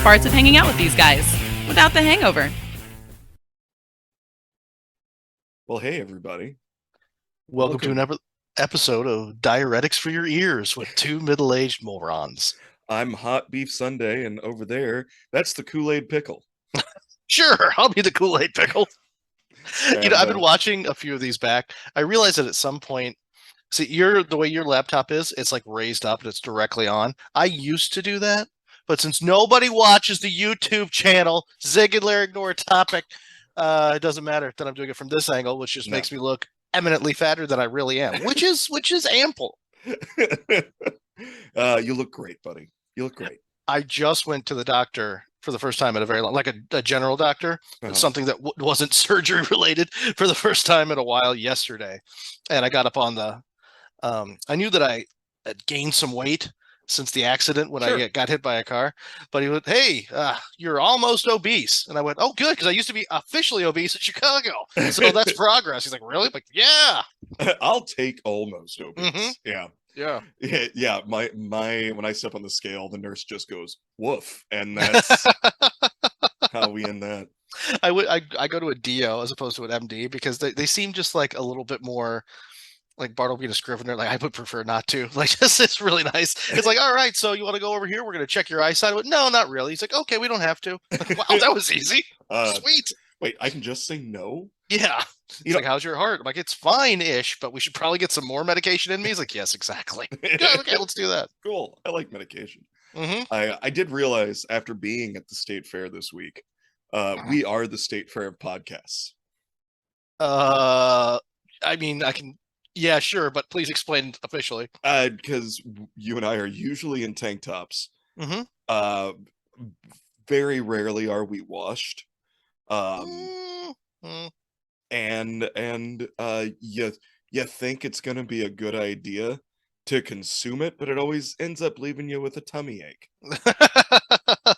best parts of hanging out with these guys, without the hangover. Well, hey, everybody. Welcome to an episode of Diuretics for Your Ears with two middle-aged morons. I'm Hot Beef Sundae, and over there, that's the Kool-Aid Pickle. Sure, I'll be the Kool-Aid Pickle. And, I've been watching a few of these back. I realized that at some point, see, the way your laptop is, it's like raised up and it's directly on. I used to do that, but since nobody watches the YouTube channel, Zig and Larry ignore topic, it doesn't matter that I'm doing it from this angle, which just makes me look eminently fatter than I really am, which is ample. You look great, buddy. You look great. I just went to the doctor for the first time in a very long, like a general doctor, something that wasn't surgery related for the first time in a while yesterday. And I got up on the, I knew that I had gained some weight since the accident when I got hit by a car, but he went, "Hey, you're almost obese." And I went, "Oh, good, because I used to be officially obese in Chicago. So that's progress." He's like, "Really?" I'm like, "Yeah." I'll take almost obese. Mm-hmm. Yeah. My when I step on the scale, the nurse just goes, "Woof," and that's how we end that. I go to a DO as opposed to an MD because they seem just like a little bit more like Bartleby and Scrivener. Like I would prefer not to. Like it's really nice. It's like, all right, so you want to go over here? We're gonna check your eyesight. Went, no, not really. He's like, okay, we don't have to. Wow, that was easy. Sweet. Wait, I can just say no? Yeah. He's like, how's your heart? I'm like, it's fine-ish, but we should probably get some more medication in me. He's like, yes, exactly. Good, okay, let's do that. Cool. I like medication. Mm-hmm. I did realize after being at the state fair this week, we are the state fair of podcasts. I mean, I can, yeah, sure, but please explain officially. Because you and I are usually in tank tops. Mm-hmm. Very rarely are we washed. Mm-hmm. And you think it's gonna be a good idea to consume it, but it always ends up leaving you with a tummy ache.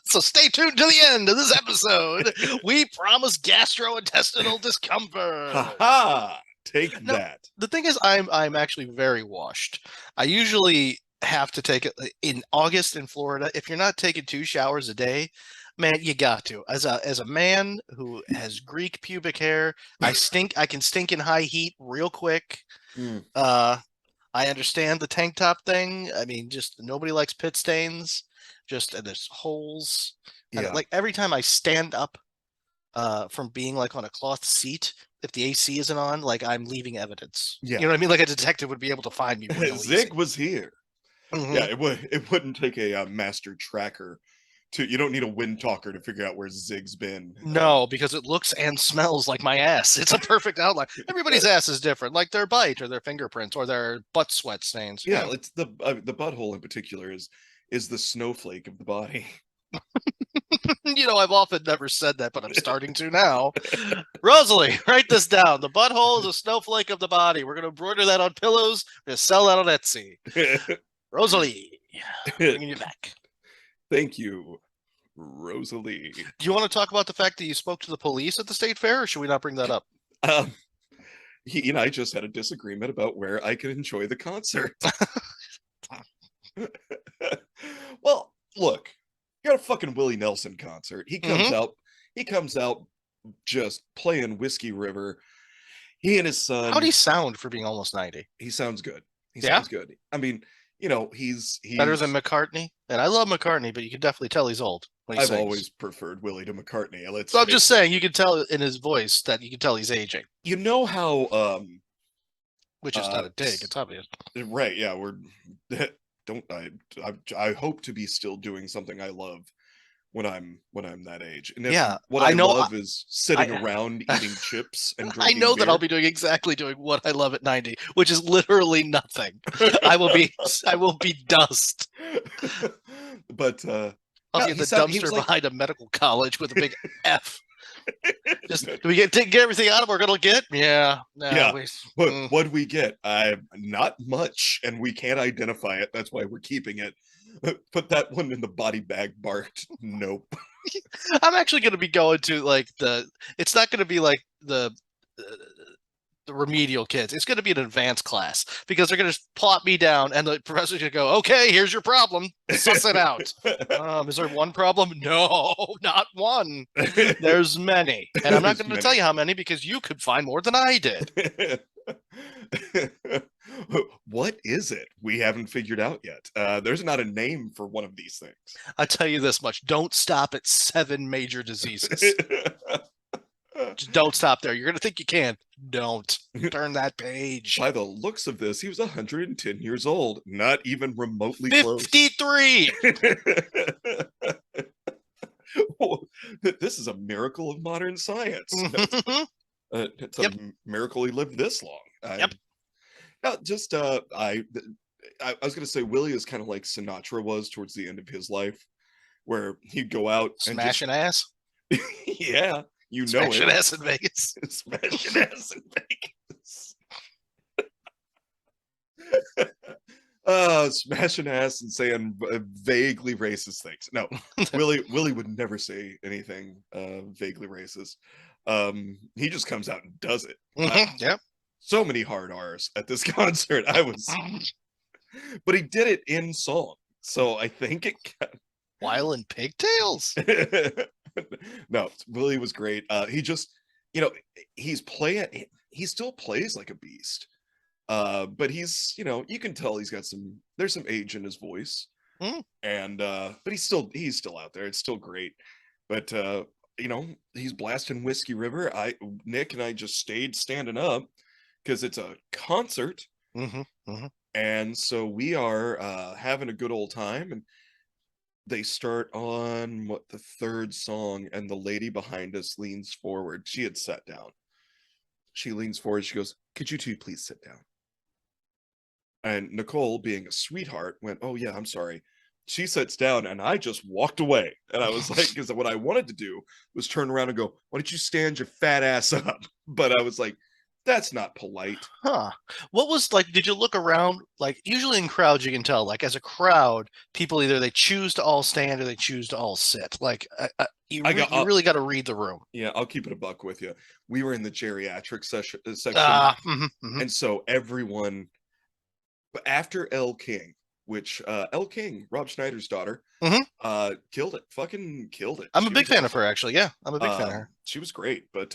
So stay tuned to the end of this episode. We promise gastrointestinal discomfort. Ha! Take that. The thing is, I'm actually very washed. I usually have to take it in August in Florida. If you're not taking 2 showers a day, man, you got to. As a man who has Greek pubic hair, I can stink in high heat real quick. I understand the tank top thing. I mean, just nobody likes pit stains. And there's holes. And like every time I stand up from being like on a cloth seat, if the AC isn't on, like I'm leaving evidence. Yeah. You know what I mean? Like a detective would be able to find me. Zig was here. Mm-hmm. Yeah, it wouldn't take a master tracker. You don't need a wind talker to figure out where Zig's been. No, because it looks and smells like my ass. It's a perfect outline. Everybody's ass is different, like their bite or their fingerprints or their butt sweat stains. Yeah, it's the butthole in particular is the snowflake of the body. I've often never said that, but I'm starting to now. Rosalie, write this down. The butthole is a snowflake of the body. We're going to embroider that on pillows. We're going to sell that on Etsy. Rosalie, bringing you back. Thank you, Rosalie. Do you want to talk about the fact that you spoke to the police at the state fair, or should we not bring that up? He and I just had a disagreement about where I could enjoy the concert. Well, look, you got a fucking Willie Nelson concert. He comes out just playing Whiskey River. He and his son. How'd he sound for being almost 90? He sounds good. He sounds good. I mean, he's better than McCartney. And I love McCartney, but you can definitely tell he's old when he I've sings. always preferred Willie to McCartney. So I'm just saying, you can tell in his voice that you can tell he's aging. You know how which is not a dig, it's obvious. Right, yeah, I hope to be still doing something I love when I'm that age. And what I love is sitting around eating chips and drinking I know beer. That I'll be doing exactly what I love at 90, which is literally nothing. I will be dust. But I'll be in the dumpster behind a medical college with a big F. Just do we get everything out of we're gonna get? Yeah. What do we get? Not much, and we can't identify it. That's why we're keeping it. Put that one in the body bag, Bart. Nope. I'm actually gonna be going to like it's not gonna be like the the remedial kids. It's going to be an advanced class because they're going to plop me down and the professor's going to go, okay, here's your problem. Suss it out. Is there one problem? No, not one. There's many. And I'm not going to tell you how many because you could find more than I did. What is it? We haven't figured out yet. There's not a name for one of these things. I tell you this much. Don't stop at 7 major diseases. Just don't stop there. You're going to think you can. Don't. Turn that page. By the looks of this, he was 110 years old. Not even remotely 53! close. This is a miracle of modern science. It's a miracle he lived this long. Yep. I was going to say Willie is kind of like Sinatra was towards the end of his life, where he'd go out smashing ass. Yeah. You know smashing it. Ass in Vegas. Smashing ass in Vegas. Smashing ass and saying vaguely racist things. No, Willie would never say anything vaguely racist. He just comes out and does it. Yep. So many hard R's at this concert. But he did it in song. So I think it While in pigtails. No, Willie was great. He just, he still plays like a beast. But he's, you can tell there's some age in his voice. And but he's still out there. It's still great. But he's blasting Whiskey River. Nick and I just stayed standing up because it's a concert. And so we are having a good old time, and they start on the third song, and the lady behind us leans forward. She had sat down. She leans forward. She goes, "Could you two please sit down?" And Nicole, being a sweetheart, went, "Oh yeah, I'm sorry." She sits down, and I just walked away. And I was like, because what I wanted to do was turn around and go, "Why don't you stand your fat ass up?" But I was like, that's not polite. What was like, did you look around? Like, usually in crowds, you can tell, like, as a crowd, people either they choose to all stand or they choose to all sit. Like, you really got to read the room. Yeah, I'll keep it a buck with you. We were in the geriatric section. And so everyone, after Elle King, which Elle King, Rob Schneider's daughter, killed it. Fucking killed it. I'm a big fan of her, actually. Yeah, I'm a big fan of her. She was great, but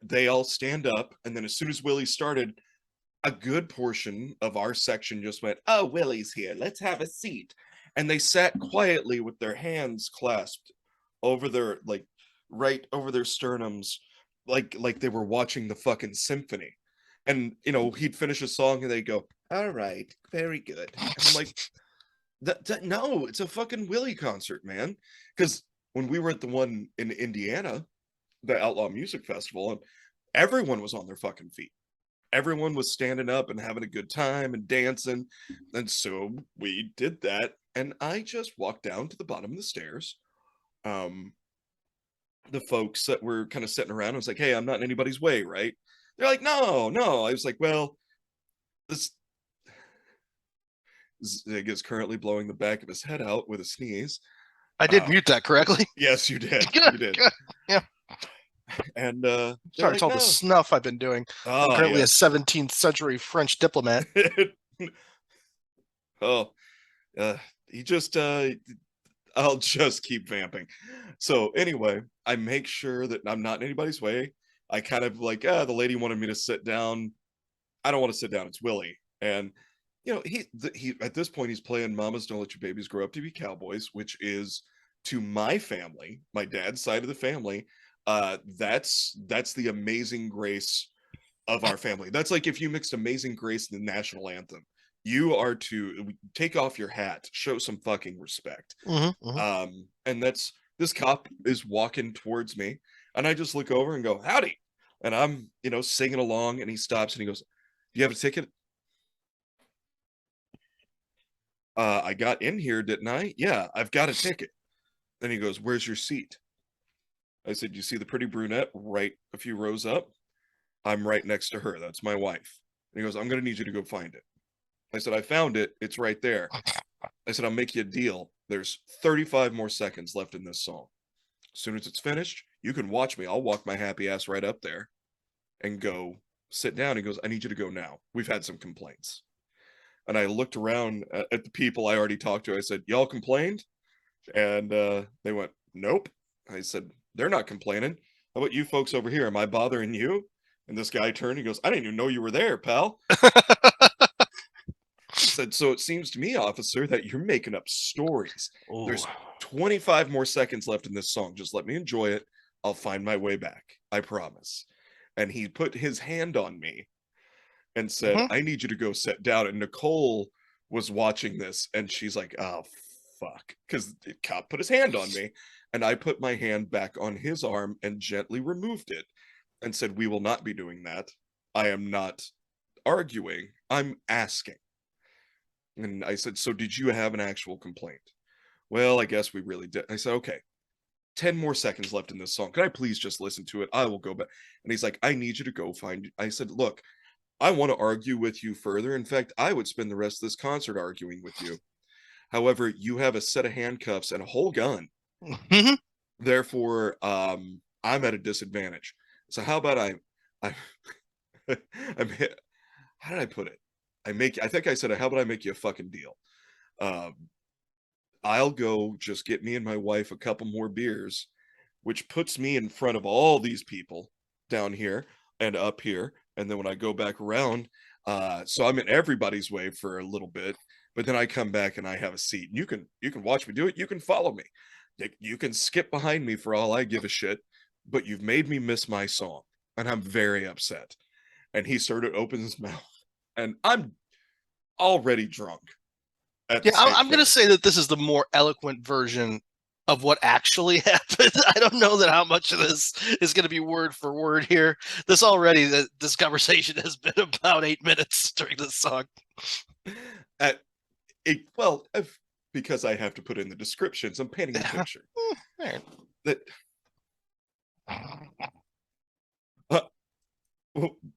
they all stand up, and then as soon as Willie started, a good portion of our section just went, "Oh, Willie's here, let's have a seat." And they sat quietly with their hands clasped over their, like, right over their sternums, like they were watching the fucking symphony. And he'd finish a song and they'd go, "All right, very good." And I'm like, no, it's a fucking Willie concert, man. Because when we were at the one in Indiana, the Outlaw Music Festival, and everyone was on their fucking feet. Everyone was standing up and having a good time and dancing. And so we did that. And I just walked down to the bottom of the stairs. The folks that were kind of sitting around, I was like, "Hey, I'm not in anybody's way, right?" They're like, no. I was like, "Well, this Zig is currently blowing the back of his head out with a sneeze." I did mute that correctly. Yes, you did. You did. Yeah. And sorry, it's all the snuff I've been doing. I'm currently a 17th century French diplomat. He just I'll just keep vamping. So anyway, I make sure that I'm not in anybody's way. I kind of like, the lady wanted me to sit down. I don't want to sit down. It's Willie. And he at this point he's playing "Mamas Don't Let Your Babies Grow Up to Be Cowboys," which is, to my family, my dad's side of the family, that's the Amazing Grace of our family. That's like if you mixed Amazing Grace and the national anthem. You are to take off your hat, show some fucking respect. And this cop is walking towards me, and I just look over and go, "Howdy." And I'm, singing along, and he stops and he goes, "Do you have a ticket?" "I got in here, didn't I?" "Yeah, I've got a ticket." Then he goes, "Where's your seat?" I said, "You see the pretty brunette right a few rows up? I'm right next to her. That's my wife." And he goes, "I'm going to need you to go find it." I said, "I found it. It's right there." I said, "I'll make you a deal. There's 35 more seconds left in this song. As soon as it's finished, you can watch me. I'll walk my happy ass right up there and go, sit down. He goes, I need you to go now. We've had some complaints. And I looked around at the people I already talked to. I said, y'all complained? And they went, nope. I said, they're not complaining. How about you folks over here? Am I bothering you? And this guy turned and goes, I didn't even know you were there, pal. I said, so it seems to me, officer, that you're making up stories. Ooh. There's 25 more seconds left in this song. Just let me enjoy it. I'll find my way back. I promise. And he put his hand on me and said, I need you to go sit down. And Nicole was watching this and she's like, oh, fuck. Because the cop put his hand on me. And I put my hand back on his arm and gently removed it and said, we will not be doing that. I am not arguing. I'm asking. And I said, so did you have an actual complaint? Well, I guess we really did. I said, okay, 10 more seconds left in this song. Can I please just listen to it? I will go back. And he's like, I need you to go find. I said, look, I want to argue with you further. In fact, I would spend the rest of this concert arguing with you. However, you have a set of handcuffs and a whole gun. Therefore, I'm at a disadvantage. So how about I'm how did I put it? I think I said, how about I make you a fucking deal? I'll go just get me and my wife a couple more beers, which puts me in front of all these people down here and up here. And then when I go back around, so I'm in everybody's way for a little bit, but then I come back and I have a seat. You can watch me do it. You can follow me. You can skip behind me for all I give a shit, but you've made me miss my song. And I'm very upset. And he started opening his mouth. And I'm already drunk. Yeah, I'm going to say that this is the more eloquent version of what actually happened. I don't know that how much of this is going to be word for word here. This conversation has been about 8 minutes during this song. Because I have to put in the descriptions, I'm painting a picture.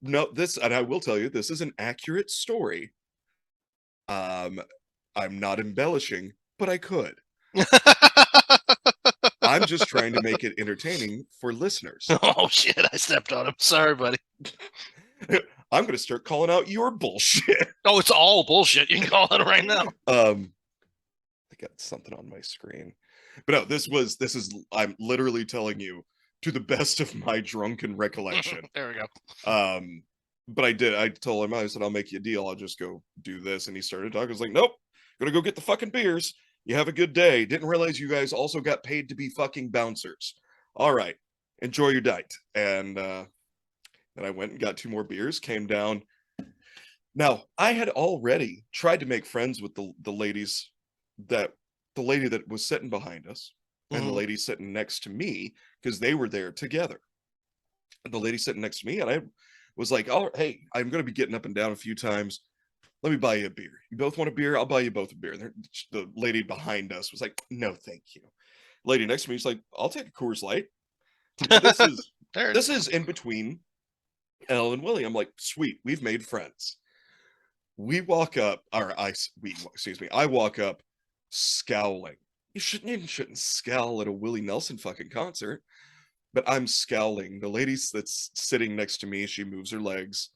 No, and I will tell you, this is an accurate story. I'm not embellishing, but I could. I'm just trying to make it entertaining for listeners. Oh shit, I stepped on him. Sorry, buddy. I'm going to start calling out your bullshit. Oh, it's all bullshit. You can call it right now. I got something on my screen. But no, this is I'm literally telling you to the best of my drunken recollection. There we go. But I told him, I said, I'll make you a deal. I'll just go do this. And he started talking. I was like, nope, gonna go get the fucking beers. You have a good day. Didn't realize you guys also got paid to be fucking bouncers. All right, enjoy your night. And then I went and got 2 more beers, came down. Now, I had already tried to make friends with the ladies the lady that was sitting behind us and the lady sitting next to me, because they were there together. The lady sitting next to me, and I was like, oh, hey, I'm going to be getting up and down a few times. Let me buy you a beer. You both want a beer? I'll buy you both a beer. And the lady behind us was like, no, thank you. Lady next to me is like, I'll take a Coors Light. This is in between Elle and Willie. I'm like, sweet, we've made friends. We walk up, I walk up scowling. You shouldn't scowl at a Willie Nelson fucking concert. But I'm scowling. The lady that's sitting next to me, she moves her legs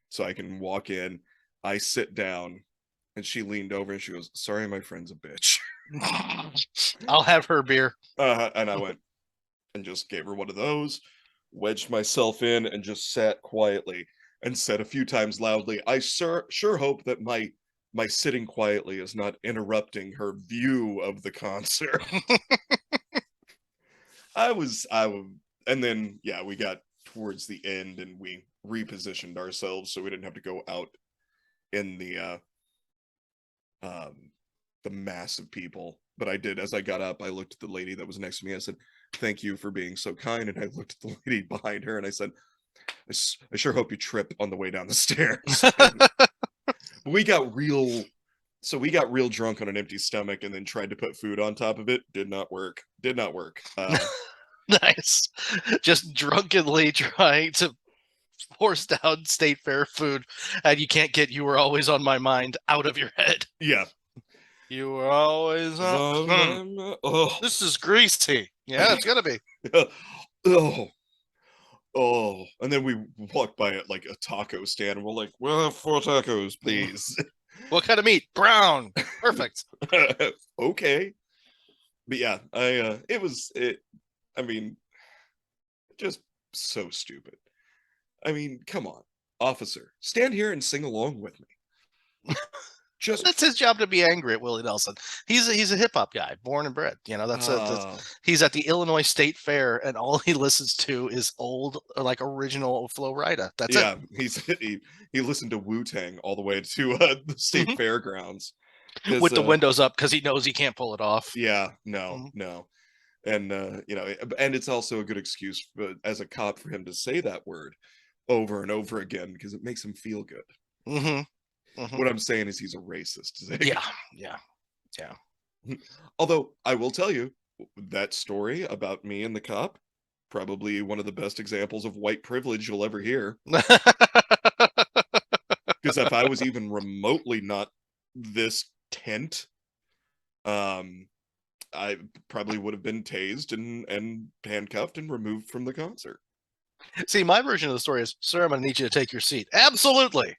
so I can walk in. I sit down and she leaned over and she goes, sorry, my friend's a bitch. I'll have her beer. And I went and just gave her one of those, wedged myself in and just sat quietly and said a few times loudly, I sure hope that my sitting quietly is not interrupting her view of the concert. And then, yeah, we got towards the end and we repositioned ourselves so we didn't have to go out in the mass of people. But I did, as I got up, I looked at the lady that was next to me. I said, thank you for being so kind. And I looked at the lady behind her and I said, I sure hope you trip on the way down the stairs. we got real drunk on an empty stomach and then tried to put food on top of it. Did not work. Nice. Just drunkenly trying to force down State Fair food, and you can't get "You Were Always on My Mind" out of your head. Yeah. You were always on. Oh. This is greasy. Yeah, it's gonna be. Oh. Oh, and then we walked by at like a taco stand and we're like, well, 4 tacos, please. What kind of meat? Brown. Perfect. Okay. But yeah, I mean, just so stupid. I mean, come on, officer, stand here and sing along with me. Just That's his job to be angry at Willie Nelson. He's a hip hop guy, born and bred. You know, that's he's at the Illinois State Fair, and all he listens to is old, like original Flo Rida. That's yeah, he listened to Wu-Tang all the way to the state fairgrounds. it. With the windows up because he knows he can't pull it off. Yeah, no. And you know, and it's also a good excuse as a cop for him to say that word over and over again because it makes him feel good. What I'm saying is he's a racist. Yeah. Although I will tell you that story about me and the cop, probably one of the best examples of white privilege you'll ever hear. Because if I was even remotely not this tent, I probably would have been tased and handcuffed and removed from the concert. See, my version of the story is, sir, I'm going to need you to take your seat. Absolutely.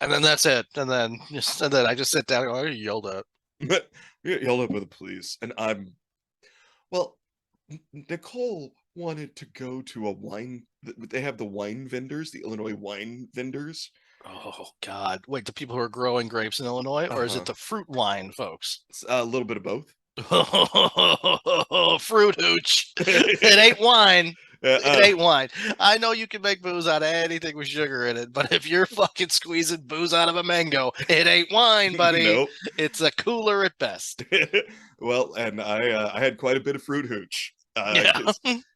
And then that's it. And then I just sit down and go, I yelled at. Yelled at by the police. And well, Nicole wanted to go to a wine. They have the wine vendors, the Illinois wine vendors. Oh, God. Wait, the people who are growing grapes in Illinois? Or is it the fruit wine folks? It's a little bit of both. Fruit hooch. It ain't wine. It ain't wine. I know you can make booze out of anything with sugar in it, but if you're fucking squeezing booze out of a mango, it ain't wine, buddy. Nope. It's a cooler at best. Well, and I had quite a bit of fruit hooch.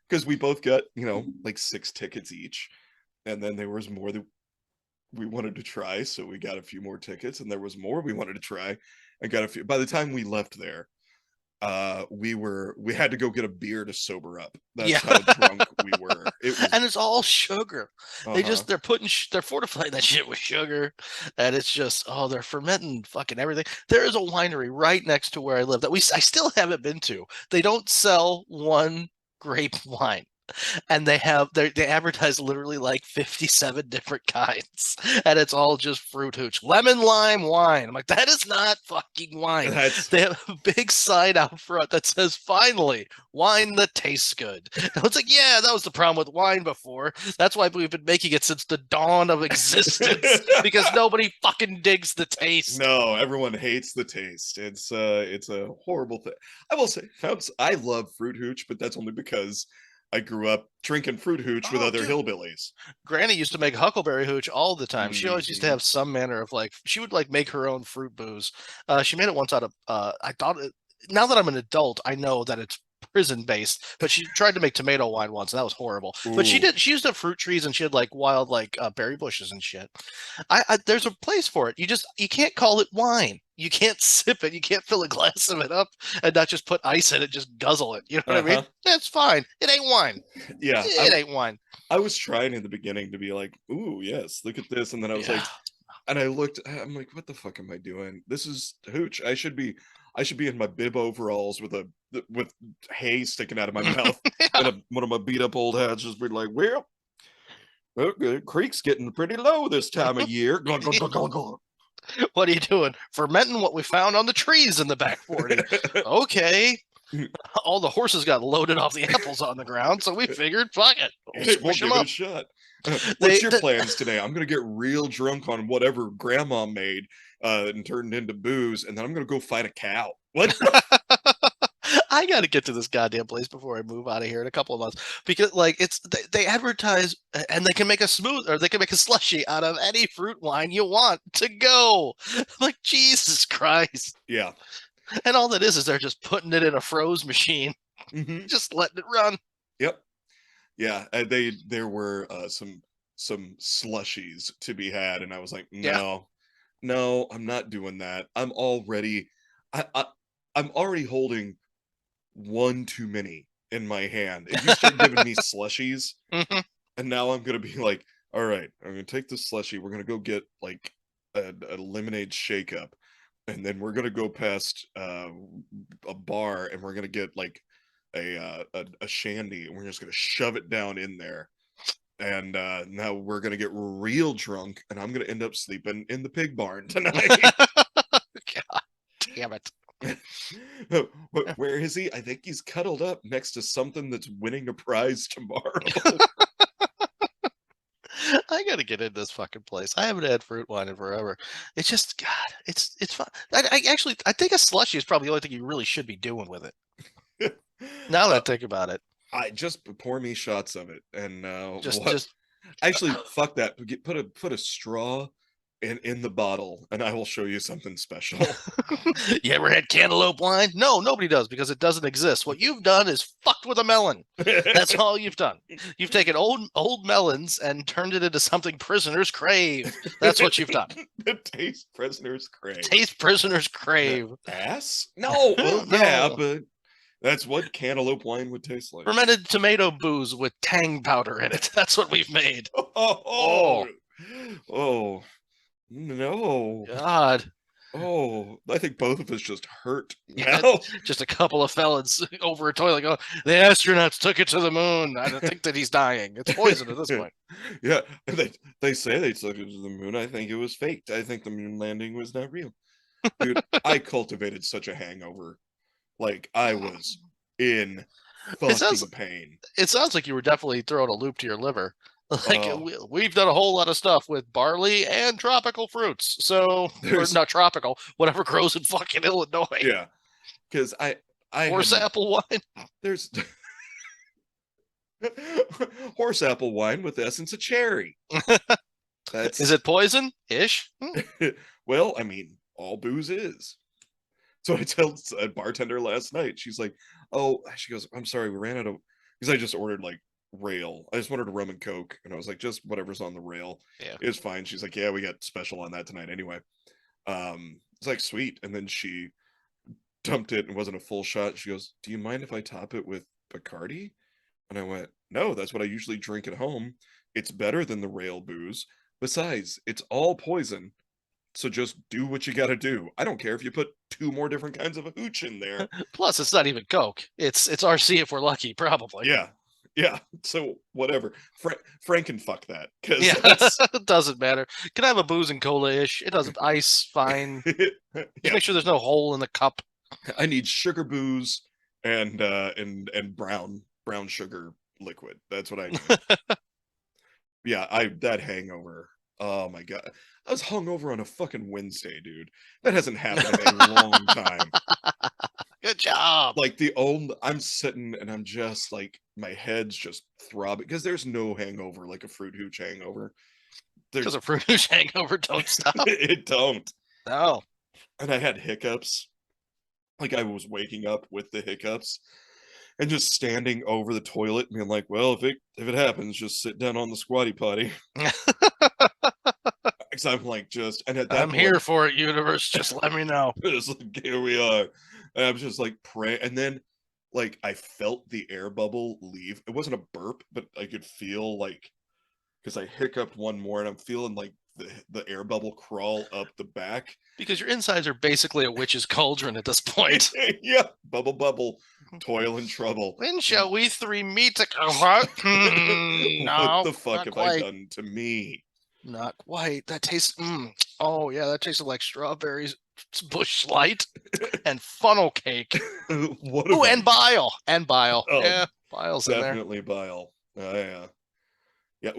Because we both got, you know, like 6 tickets each. And then there was more that we wanted to try, so we got a few more tickets, and there was more we wanted to try and got a few. By the time we left there, we had to go get a beer to sober up. That's how drunk we were. And it's all sugar. They're fortifying that shit with sugar, and it's just they're fermenting fucking everything. There is a winery right next to where I live that I still haven't been to. They don't sell one grape wine. And they advertise literally like 57 different kinds, and it's all just fruit hooch, lemon lime wine. I'm like, that is not fucking wine. They have a big sign out front that says, finally, wine that tastes good. And it's like, yeah, that was the problem with wine before. That's why we've been making it since the dawn of existence, because nobody fucking digs the taste. No, everyone hates the taste. It's a horrible thing. I will say, I love fruit hooch, but that's only because I grew up drinking fruit hooch with other hillbillies. Granny used to make huckleberry hooch all the time. She always used to have some manner of she would make her own fruit booze. She made it once out of, now that I'm an adult, I know that it's prison based, but she tried to make tomato wine once, and that was horrible. Ooh. But she used up fruit trees, and she had wild berry bushes and shit. There's a place for it. You can't call it wine. You can't sip it. You can't fill a glass of it up and not just put ice in it, just guzzle it. You know what I mean? That's fine. It ain't wine. Yeah. It ain't wine. I was trying in the beginning to be like, ooh, yes, look at this. And then I was like, and I'm like, what the fuck am I doing? This is hooch. I should be in my bib overalls with hay sticking out of my mouth. And one of my beat up old hats just be like, well, the creek's getting pretty low this time of year. What are you doing? Fermenting what we found on the trees in the back 40. Okay. All the horses got loaded off the apples on the ground, so we figured, fuck it. We'll give it a shot. What's your plans today? I'm going to get real drunk on whatever grandma made and turned into booze, and then I'm going to go fight a cow. What? I got to get to this goddamn place before I move out of here in a couple of months, because they advertise, and they can make a slushy out of any fruit wine you want to go. I'm like, Jesus Christ. Yeah. And all that is they're just putting it in a froze machine, just letting it run. Yep. Yeah. There were some slushies to be had, and I was like, no, I'm not doing that. I'm already holding one too many in my hand. If you start giving me slushies, and now I'm gonna be like, all right, I'm gonna take this slushie. We're gonna go get a lemonade shake up, and then we're gonna go past a bar, and we're gonna get a shandy, and we're just gonna shove it down in there. And now we're gonna get real drunk, and I'm gonna end up sleeping in the pig barn tonight. God damn it. Where is he? I think he's cuddled up next to something that's winning a prize tomorrow. I gotta get in this fucking place. I haven't had fruit wine in forever. It's just, God, it's fun. I think a slushie is probably the only thing you really should be doing with it. Now that I think about it, I just pour me shots of it, and just actually fuck that. Put a straw in the bottle, and I will show you something special. You ever had cantaloupe wine? No, nobody does because it doesn't exist. What you've done is fucked with a melon. That's all you've done. You've taken old melons and turned it into something prisoners crave. That's what you've done. The taste prisoners crave. Taste prisoners crave. Ass? No. Well, No. yeah, but that's what cantaloupe wine would taste like. Fermented tomato booze with tang powder in it. That's what we've made. Oh, no. God. Oh, I think both of us just hurt Yeah, now. just a couple of felons over a toilet go, the astronauts took it to the moon. I don't think that he's dying. It's poison at this point. Yeah, they say they took it to the moon. I think it was faked. I think the moon landing was not real. Dude, I cultivated such a hangover. Like, I was in fucking pain. It sounds like you were definitely throwing a loop to your liver. Like, Oh. we've done a whole lot of stuff with barley and tropical fruits. So, or not tropical, whatever grows in fucking Illinois. Yeah, because I horse apple wine. There's horse apple wine with essence of cherry. Is it poison ish? Well, I mean, all booze is. So I told a bartender last night. She's like, "Oh," she goes, "I'm sorry, we ran out of," because I just ordered like rail. I just wanted a rum and coke, and I was like, just whatever's on the rail. Yeah, it was fine. She's like, "Yeah, we got special on that tonight anyway." It's like, sweet. And then she dumped it and wasn't a full shot. She goes, "Do you mind if I top it with Bacardi?" And I went, "No, that's what I usually drink at home. It's better than the rail booze. Besides, it's all poison. So just do what you got to do. I don't care if you put 2 more different kinds of a hooch in there." Plus, it's not even Coke. It's RC if we're lucky, probably. Yeah. So whatever. Frank can fuck that. Yeah, it doesn't matter. Can I have a booze and cola-ish? It doesn't. Ice, fine. Just make sure there's no hole in the cup. I need sugar booze and brown sugar liquid. That's what I need. Yeah, that hangover. Oh my God. I was hungover on a fucking Wednesday, dude. That hasn't happened in a long time. Good job. Like I'm sitting and I'm just like, my head's just throbbing because there's no hangover like a fruit hooch hangover. Because a fruit hooch hangover don't stop. It don't. No. And I had hiccups. Like, I was waking up with the hiccups and just standing over the toilet and being like, well, if it happens, just sit down on the squatty potty. Because I'm like, and at that I'm here for it, universe. Just let me know. Just like, here we are. And I'm just like praying. And then like I felt the air bubble leave. It wasn't a burp, but I could feel like, because I hiccuped one more and I'm feeling like the air bubble crawl up the back. Because your insides are basically a witch's cauldron at this point. Yeah, bubble, toil and trouble. When shall we 3 meet? What? No, what the fuck have I done to me? Not quite. That tastes. Oh yeah, that tasted like strawberries, Bush Light, and funnel cake. What? And bile. Oh, yeah, bile's in there. Definitely bile. Yeah. Yeah.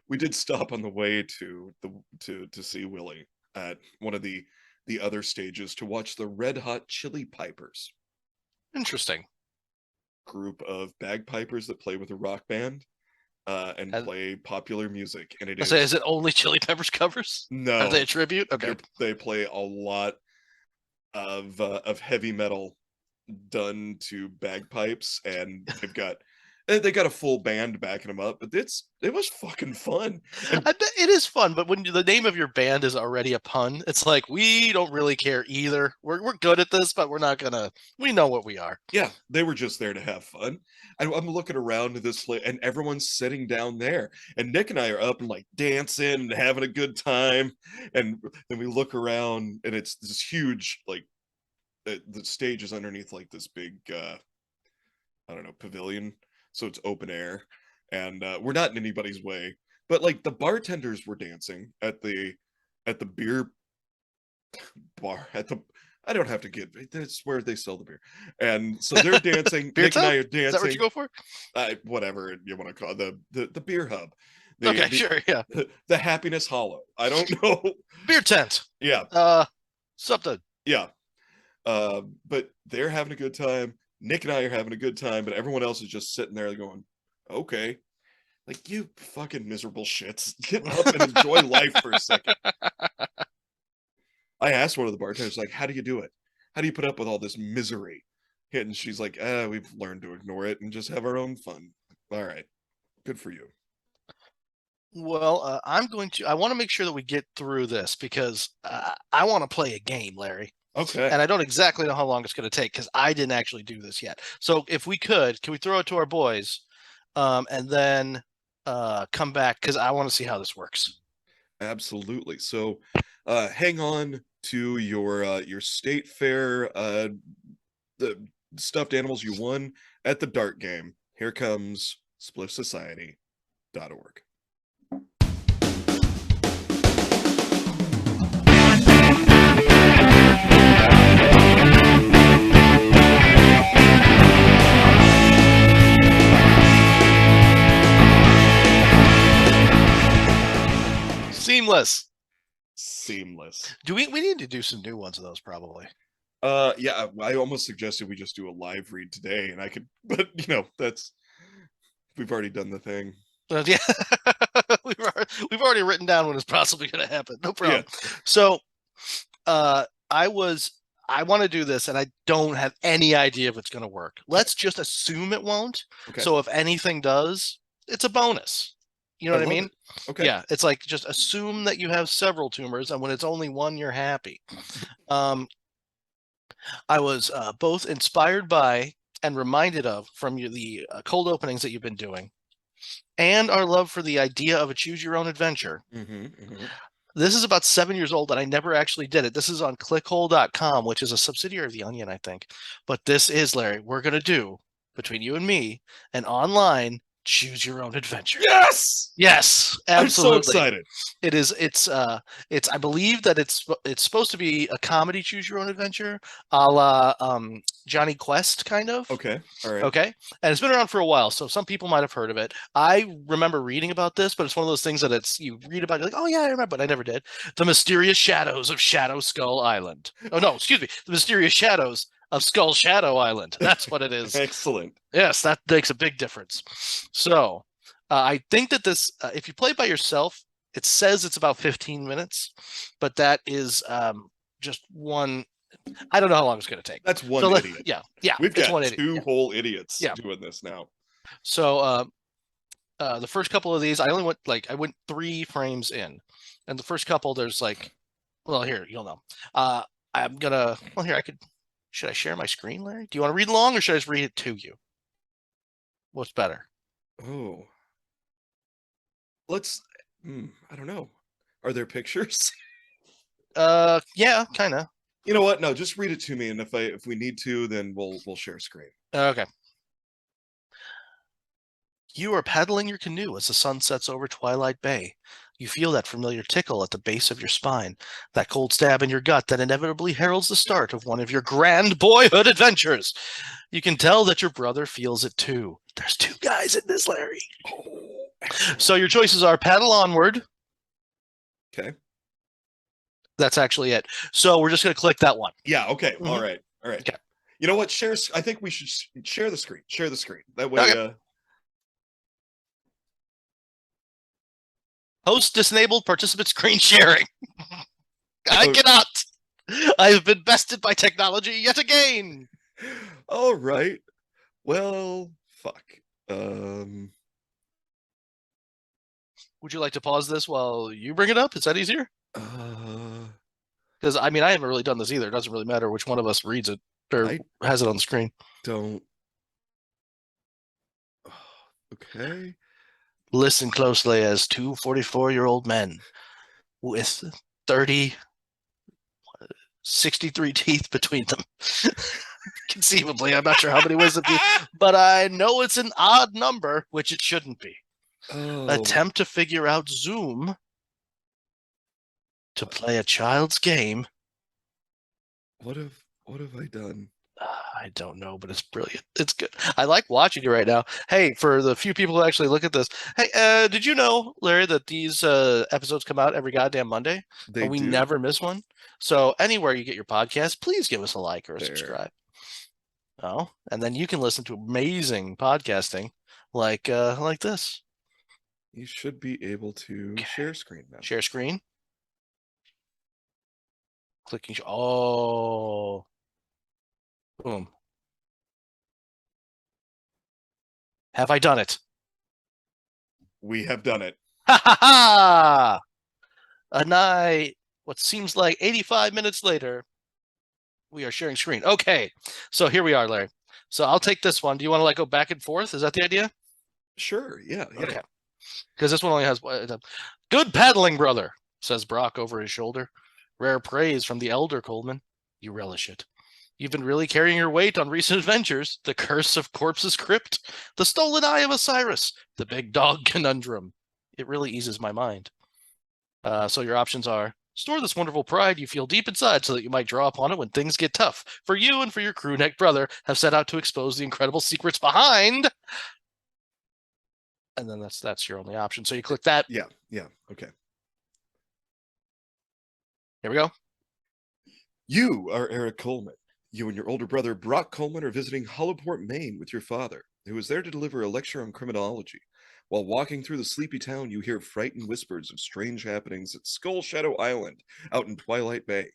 We did stop on the way to see Willie at one of the other stages to watch the Red Hot Chili Pipers. Interesting. Group of bagpipers that play with a rock band. And play popular music, and is it only Chili Peppers covers? No, are they a tribute? Okay, they play a lot of heavy metal done to bagpipes, and they got a full band backing them up. But it was fucking fun. I bet it is fun, but when the name of your band is already a pun, it's like we don't really care either. We're good at this, but we're not gonna. We know what we are. Yeah, they were just there to have fun. I'm looking around to this place, and everyone's sitting down there, and Nick and I are up and like dancing and having a good time. And then we look around, and it's this huge, like the stage is underneath like this big I don't know, pavilion, so it's open air, and we're not in anybody's way. But like the bartenders were dancing at the beer bar at the. I don't have to get. That's where they sell the beer, and so they're dancing. Beer Nick and I tub? are dancing. Is that what you go for? Whatever you want to call it, the beer hub. Okay, sure, yeah. The happiness hollow. I don't know. Beer tent. Yeah. Something. Yeah. But they're having a good time. Nick and I are having a good time, but everyone else is just sitting there going, okay. Like, you fucking miserable shits. Get up and enjoy life for a second. I asked one of the bartenders, like, how do you do it? How do you put up with all this misery? And she's like, we've learned to ignore it and just have our own fun. All right. Good for you. Well, I want to make sure that we get through this because I want to play a game, Larry. Okay. And I don't exactly know how long it's going to take because I didn't actually do this yet. So if we can we throw it to our boys and then come back because I want to see how this works. Absolutely. So hang on to your state fair the stuffed animals you won at the dart game. Here comes spliffsociety.org. Seamless. Do we need to do some new ones of those probably? Yeah, I almost suggested we just do a live read today, and I could, but we've already done the thing. Yeah, we've already written down when it's possibly going to happen. No problem. Yeah. So, I want to do this, and I don't have any idea if it's going to work. Let's just assume it won't. Okay. So if anything does, it's a bonus. You know what I mean? Okay. Yeah, it's like just assume that you have several tumors, and when it's only one, you're happy. I was both inspired by and reminded of from the cold openings that you've been doing, and our love for the idea of a choose-your-own-adventure. This is about 7 years old, and I never actually did it. This is on clickhole.com, which is a subsidiary of The Onion, I think. But this is, Larry, we're going to do, between you and me, an online choose-your-own-adventure. Yes! Yes, absolutely. I'm so excited. It is. It's. I believe that it's supposed to be a comedy choose-your-own-adventure, a la Johnny Quest, kind of. Okay. All right. Okay. And it's been around for a while, so some people might have heard of it. I remember reading about this, but it's one of those things that you read about, you're like, oh yeah, I remember, but I never did. The Mysterious Shadows of Shadow Skull Island. Oh no, excuse me. The Mysterious Shadows of Skull Shadow Island. That's what it is. Excellent. Yes, that makes a big difference. So I think that this, if you play by yourself, it says it's about 15 minutes, but that is just one. I don't know how long it's going to take. That's one idiot. Yeah. We've got two whole idiots doing this now. So the first couple of these, I went 3 frames in, and the first couple there's here you'll know. Should I share my screen, Larry? Do you want to read along, or should I just read it to you? What's better? Oh, let's. I don't know. Are there pictures? Yeah, kind of. You know what? No, just read it to me, and if we need to, then we'll share screen. Okay. You are paddling your canoe as the sun sets over Twilight Bay. You feel that familiar tickle at the base of your spine, that cold stab in your gut that inevitably heralds the start of one of your grand boyhood adventures. You can tell that your brother feels it too. There's 2 guys in this, Larry. So your choices are paddle onward. Okay. That's actually it. So we're just going to click that one. Yeah, okay. Mm-hmm. All right. Okay. You know what? I think we should share the screen. Share the screen. That way... Okay. Host disabled participant screen sharing. I cannot. I have been bested by technology yet again. All right. Well, fuck. Would you like to pause this while you bring it up? Is that easier? Because I haven't really done this either. It doesn't really matter which one of us reads it or has it on the screen. Don't. Okay. Listen closely as 2 44-year-old men with 63 teeth between them Conceivably, I'm not sure how many wisdom teeth, but I know it's an odd number, which it shouldn't be. Oh, Attempt to figure out Zoom to play a child's game. what have I done? I don't know, but it's brilliant. It's good. I like watching you right now. Hey, for the few people who actually look at this, hey, did you know, Larry, that these episodes come out every goddamn Monday? They And we do. never miss one. So anywhere you get your podcast, please give us a like or a There. subscribe. Oh, and then you can listen to amazing podcasting like this. You should be able to share screen now. Share screen. Clicking. Oh. Boom. Have I done it? We have done it. Ha ha ha! A night, what seems like 85 minutes later, we are sharing screen. Okay, so here we are, Larry. So I'll take this one. Do you want to like go back and forth? Is that the idea? Sure. Yeah. Okay. Because this one only has good paddling, brother, says Brock over his shoulder. Rare praise from the elder, Coleman. You relish it. You've been really carrying your weight on recent adventures. The Curse of Corpse's Crypt, The Stolen Eye of Osiris, The Big Dog Conundrum. It really eases my mind. So your options are: store this wonderful pride you feel deep inside so that you might draw upon it when things get tough. For you and for your crew-neck brother have set out to expose the incredible secrets behind. And then that's your only option. So you click that. Yeah. Okay. Here we go. You are Eric Coleman. You and your older brother Brock Coleman are visiting Hollowport, Maine with your father, who is there to deliver a lecture on criminology. While walking through the sleepy town, you hear frightened whispers of strange happenings at Skull Shadow Island out in Twilight Bay.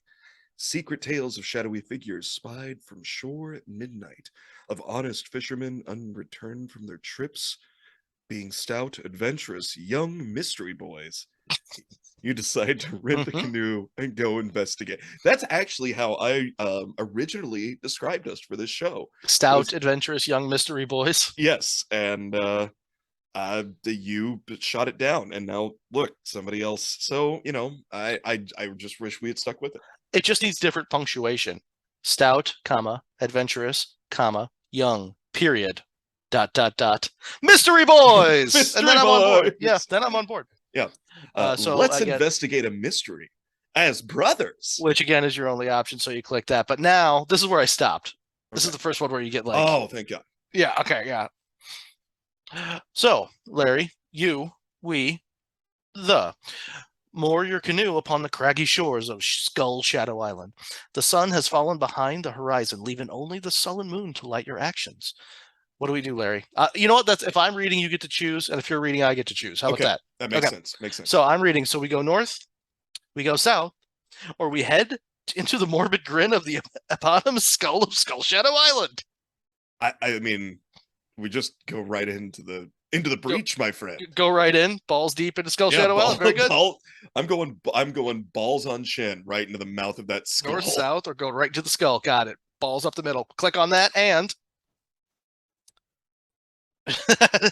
Secret tales of shadowy figures spied from shore at midnight, of honest fishermen unreturned from their trips, being stout, adventurous, young mystery boys. You decide to rent a canoe and go investigate. That's actually how I originally described us for this show. Stout, adventurous, young mystery boys. Yes, and you shot it down, and now look, somebody else. So I just wish we had stuck with it. It just needs different punctuation. Stout, comma, adventurous, comma, young, period. ... Mystery boys. Mystery and then I'm boys. on board. Yeah, then I'm on board. Yeah. So let's investigate a mystery as brothers. Which again is your only option, so you click that. But now this is where I stopped. This is the first one where you get like, oh, thank God. Yeah. Okay. Yeah. So, Larry, we moor your canoe upon the craggy shores of Skull Shadow Island. The sun has fallen behind the horizon, leaving only the sullen moon to light your actions. What do we do, Larry? You know what? That's if I'm reading, you get to choose, and if you're reading, I get to choose. How about that? That makes sense. Makes sense. So I'm reading. So we go north, we go south, or we head into the morbid grin of the eponymous skull of Skull Shadow Island. I mean, we just go right into the breach, my friend. Go right in, balls deep into Skull Shadow Island. Very good. I'm going balls on shin right into the mouth of that skull. North, south, or go right to the skull. Got it. Balls up the middle. Click on that, and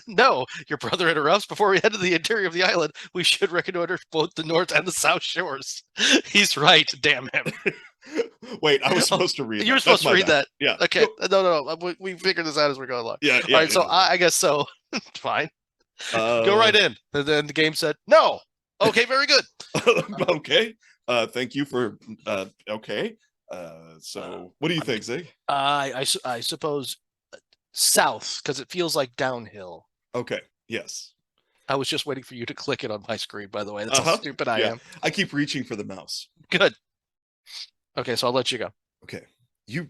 no, your brother interrupts. Before we head to the interior of the island, we should reconnoiter both the north and the south shores. He's right. Damn him. Wait, I was supposed to read. You were supposed to read that. Yeah. Okay. No. We figured this out as we're going along. Yeah. All right. So I guess so. Fine. Go right in. And then the game said no. Okay. Very good. Okay. Thank you for. Okay. So, what do you think, Zig? I suppose south, because it feels like downhill. Okay. Yes. I was just waiting for you to click it on my screen, by the way. That's how stupid I am. I keep reaching for the mouse. Good. Okay, so I'll let you go. Okay. You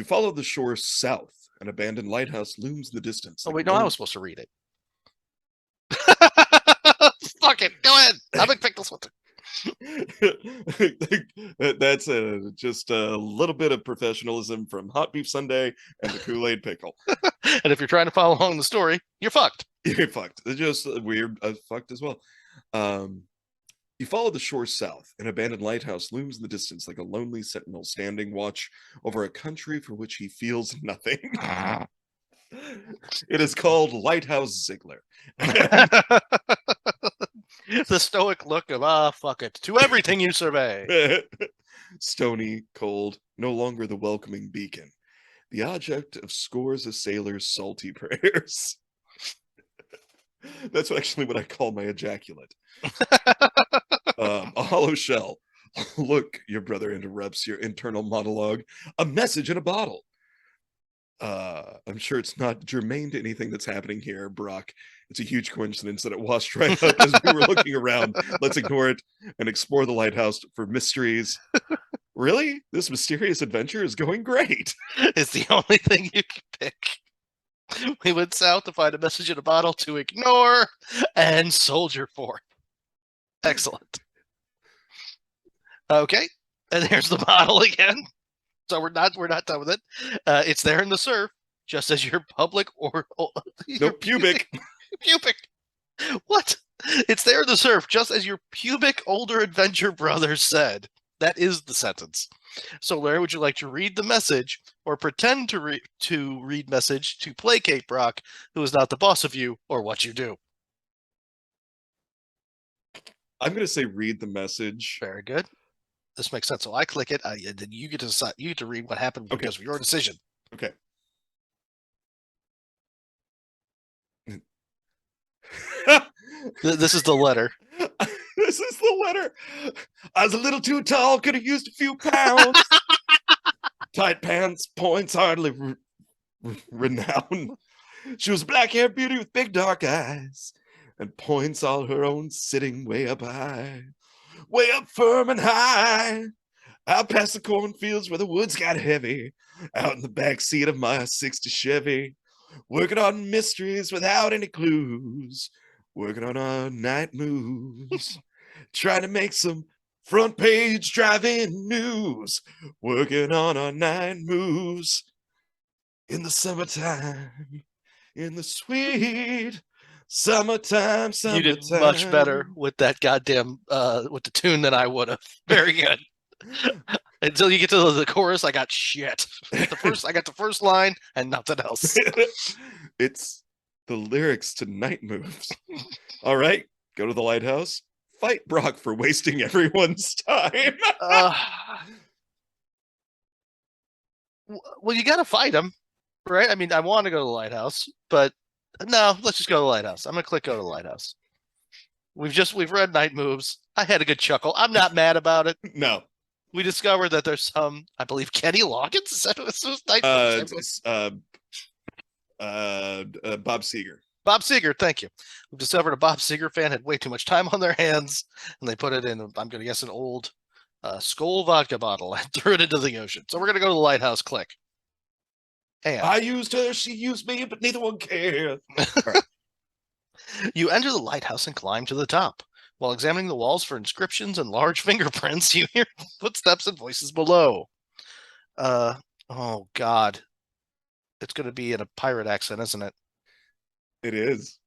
follow the shore south. An abandoned lighthouse looms in the distance. Oh, wait, no, I was supposed to read it. Fuck it. Go ahead. I'm in Pickle's with it. That's just a little bit of professionalism from Hot Beef Sundae and the Kool-Aid Pickle. And if you're trying to follow along the story, you're fucked. You're fucked. It's just weird. Fucked as well. You follow the shore south. An abandoned lighthouse looms in the distance like a lonely sentinel standing watch over a country for which he feels nothing. It is called Lighthouse Ziegler. The stoic look of, fuck it, to everything you survey. Stony, cold, no longer the welcoming beacon. the object of scores of sailors' salty prayers. That's actually what I call my ejaculate. A hollow shell. Look, your brother interrupts your internal monologue. A message in a bottle. I'm sure it's not germane to anything that's happening here, Brock. It's a huge coincidence that it washed right up as we were looking around. Let's ignore it and explore the lighthouse for mysteries. Really? This mysterious adventure is going great. It's the only thing you can pick. We went south to find a message in a bottle to ignore and soldier for. Excellent. Okay, and there's the bottle again. So we're not done with it. It's there in the surf, just as your public or No, pubic. Pubic. What? It's there in the surf, just as your pubic older adventure brothers said. That is the sentence. So, Larry, would you like to read the message or pretend to read message to placate Brock, who is not the boss of you or what you do? I'm going to say read the message. Very good. This makes sense. So I click it, and then you get to decide. You get to read what happened because of your decision. Okay. This is the letter. This is the letter. I was a little too tall, could have used a few pounds. Tight pants, points hardly renowned. She was black-haired beauty with big dark eyes, and points all her own, sitting way up high. Way up firm and high. Out past the cornfields where the woods got heavy. Out in the back seat of my '60 Chevy. Working on mysteries without any clues. Working on our night moves. Trying to make some front page driving news. Working on our night moves. In the summertime. In the sweet summertime. You did much better with that goddamn with the tune than I would have. Very good. Until you get to the chorus, I got shit. I got the first line and nothing else. It's the lyrics to Night Moves. All right, go to the lighthouse. Fight Brock for wasting everyone's time. Well, you got to fight him, right? I mean, I want to go to the lighthouse, but no, let's just go to the lighthouse. I'm gonna click go to the lighthouse. We've read Night Moves. I had a good chuckle. I'm not mad about it. No. We discovered that there's some, I believe, Kenny Loggins. Is that was Night Moves? Bob Seger. Bob Seger, thank you. We've discovered a Bob Seger fan had way too much time on their hands, and they put it in, I'm going to guess, an old Skol vodka bottle and threw it into the ocean. So we're going to go to the lighthouse. Click. And I used her, she used me, but neither one cared. Right. You enter the lighthouse and climb to the top. While examining the walls for inscriptions and large fingerprints, you hear footsteps and voices below. Oh, God. It's going to be in a pirate accent, isn't it? It is.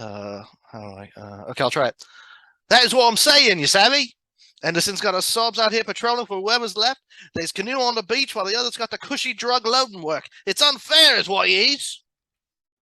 Okay, I'll try it. That is what I'm saying, you savvy? Anderson's got us sobs out here patrolling for whoever's left. There's canoe on the beach while the other's got the cushy drug loading work. It's unfair is what he is.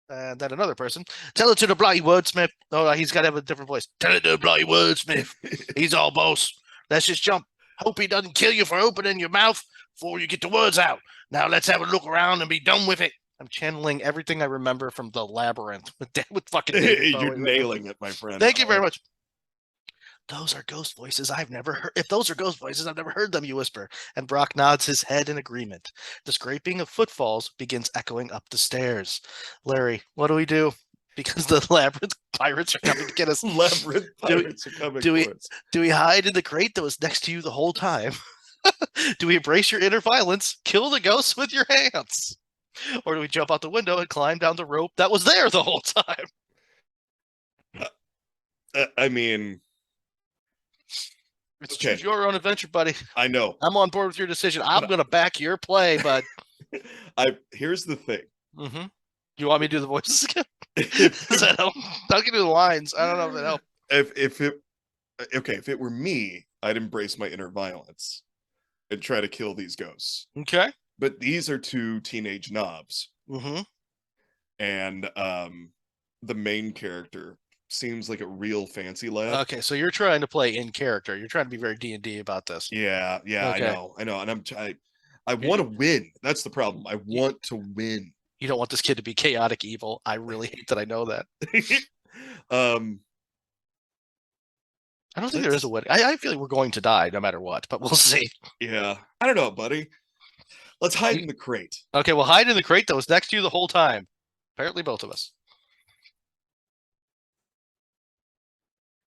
And then another person. Tell it to the bloody wordsmith. Oh, he's got to have a different voice. Tell it to the bloody wordsmith. He's all boss. Let's just jump. Hope he doesn't kill you for opening your mouth before you get the words out. Now let's have a look around and be done with it. I'm channeling everything I remember from the Labyrinth with fucking David You're Bowie. nailing it, my friend. Thank you very much. Those are ghost voices I've never heard. If those are ghost voices, I've never heard them, you whisper. And Brock nods his head in agreement. The scraping of footfalls begins echoing up the stairs. Larry, what do we do? Because the Labyrinth pirates are coming to get us. Labyrinth pirates are coming for us. Do we hide in the crate that was next to you the whole time? Do we embrace your inner violence, kill the ghosts with your hands? Or do we jump out the window and climb down the rope that was there the whole time? I mean... It's choose your own adventure, buddy. I know. I'm on board with your decision. I'm going to back your play, bud. Here's the thing. Mm-hmm. You want me to do the voices again? Does that help? I'll give you the lines. I don't know if that helps. If it were me, I'd embrace my inner violence and try to kill these ghosts. Okay. But these are two teenage knobs. Mm-hmm. And the main character seems like a real fancy lad. Okay, so you're trying to play in character. You're trying to be very D&D about this. Yeah, okay. I know. And I want to win. That's the problem. I want to win. You don't want this kid to be chaotic evil. I really hate that I know that. I don't think there is a wedding. I feel like we're going to die no matter what, but we'll see. Yeah. I don't know, buddy. Let's hide in the crate. Okay, well, hide in the crate that was next to you the whole time. Apparently both of us.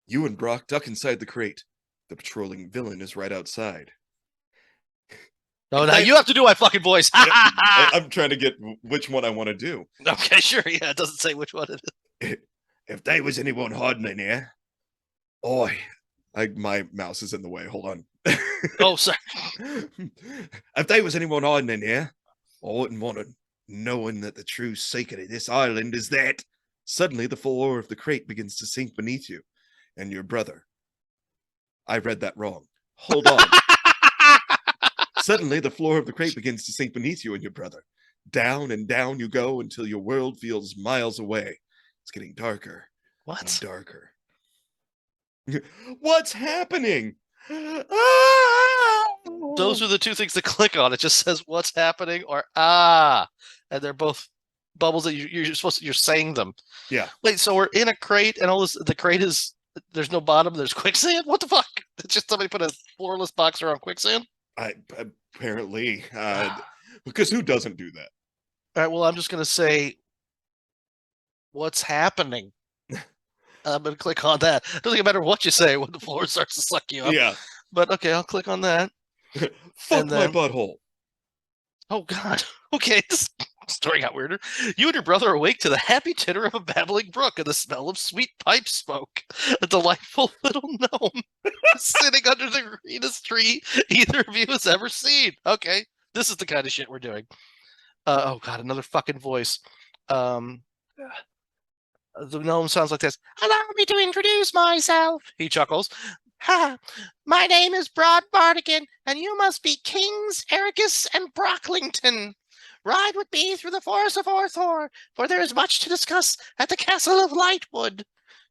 You and Brock duck inside the crate. The patrolling villain is right outside. No, now you have to do my fucking voice. I'm trying to get which one I want to do. Okay, sure. Yeah, it doesn't say which one it is. If there was anyone hiding in here, my mouse is in the way. Hold on. Oh, sorry. If there was anyone hiding in here, I wouldn't want to, knowing that the true secret of this island is that. Suddenly, the floor of the crate begins to sink beneath you and your brother. I read that wrong. Hold on. Suddenly, the floor of the crate begins to sink beneath you and your brother. Down and down you go until your world feels miles away. It's getting darker. What? And darker. What's happening? Those are the two things to click on. It just says what's happening or and they're both bubbles that you're saying them. Yeah. Wait, so we're in a crate and all this. The crate is there's no bottom. There's quicksand. What the fuck? It's just somebody put a floorless box around quicksand. Apparently, because who doesn't do that? All right. Well, I'm just gonna say what's happening. I'm gonna click on that. It doesn't matter what you say when the floor starts to suck you up. Yeah. But okay, I'll click on that. Fuck my butthole. Oh God. Okay, this story got weirder. You and your brother awake to the happy titter of a babbling brook and the smell of sweet pipe smoke. A delightful little gnome sitting under the greenest tree either of you has ever seen. Okay, this is the kind of shit we're doing. Oh God, another fucking voice. The gnome sounds like this. Allow me to introduce myself. He chuckles. Ha! My name is Broad Bardigan, and you must be Kings Ericus and Brocklington. Ride with me through the forest of Orthor, for there is much to discuss at the castle of Lightwood.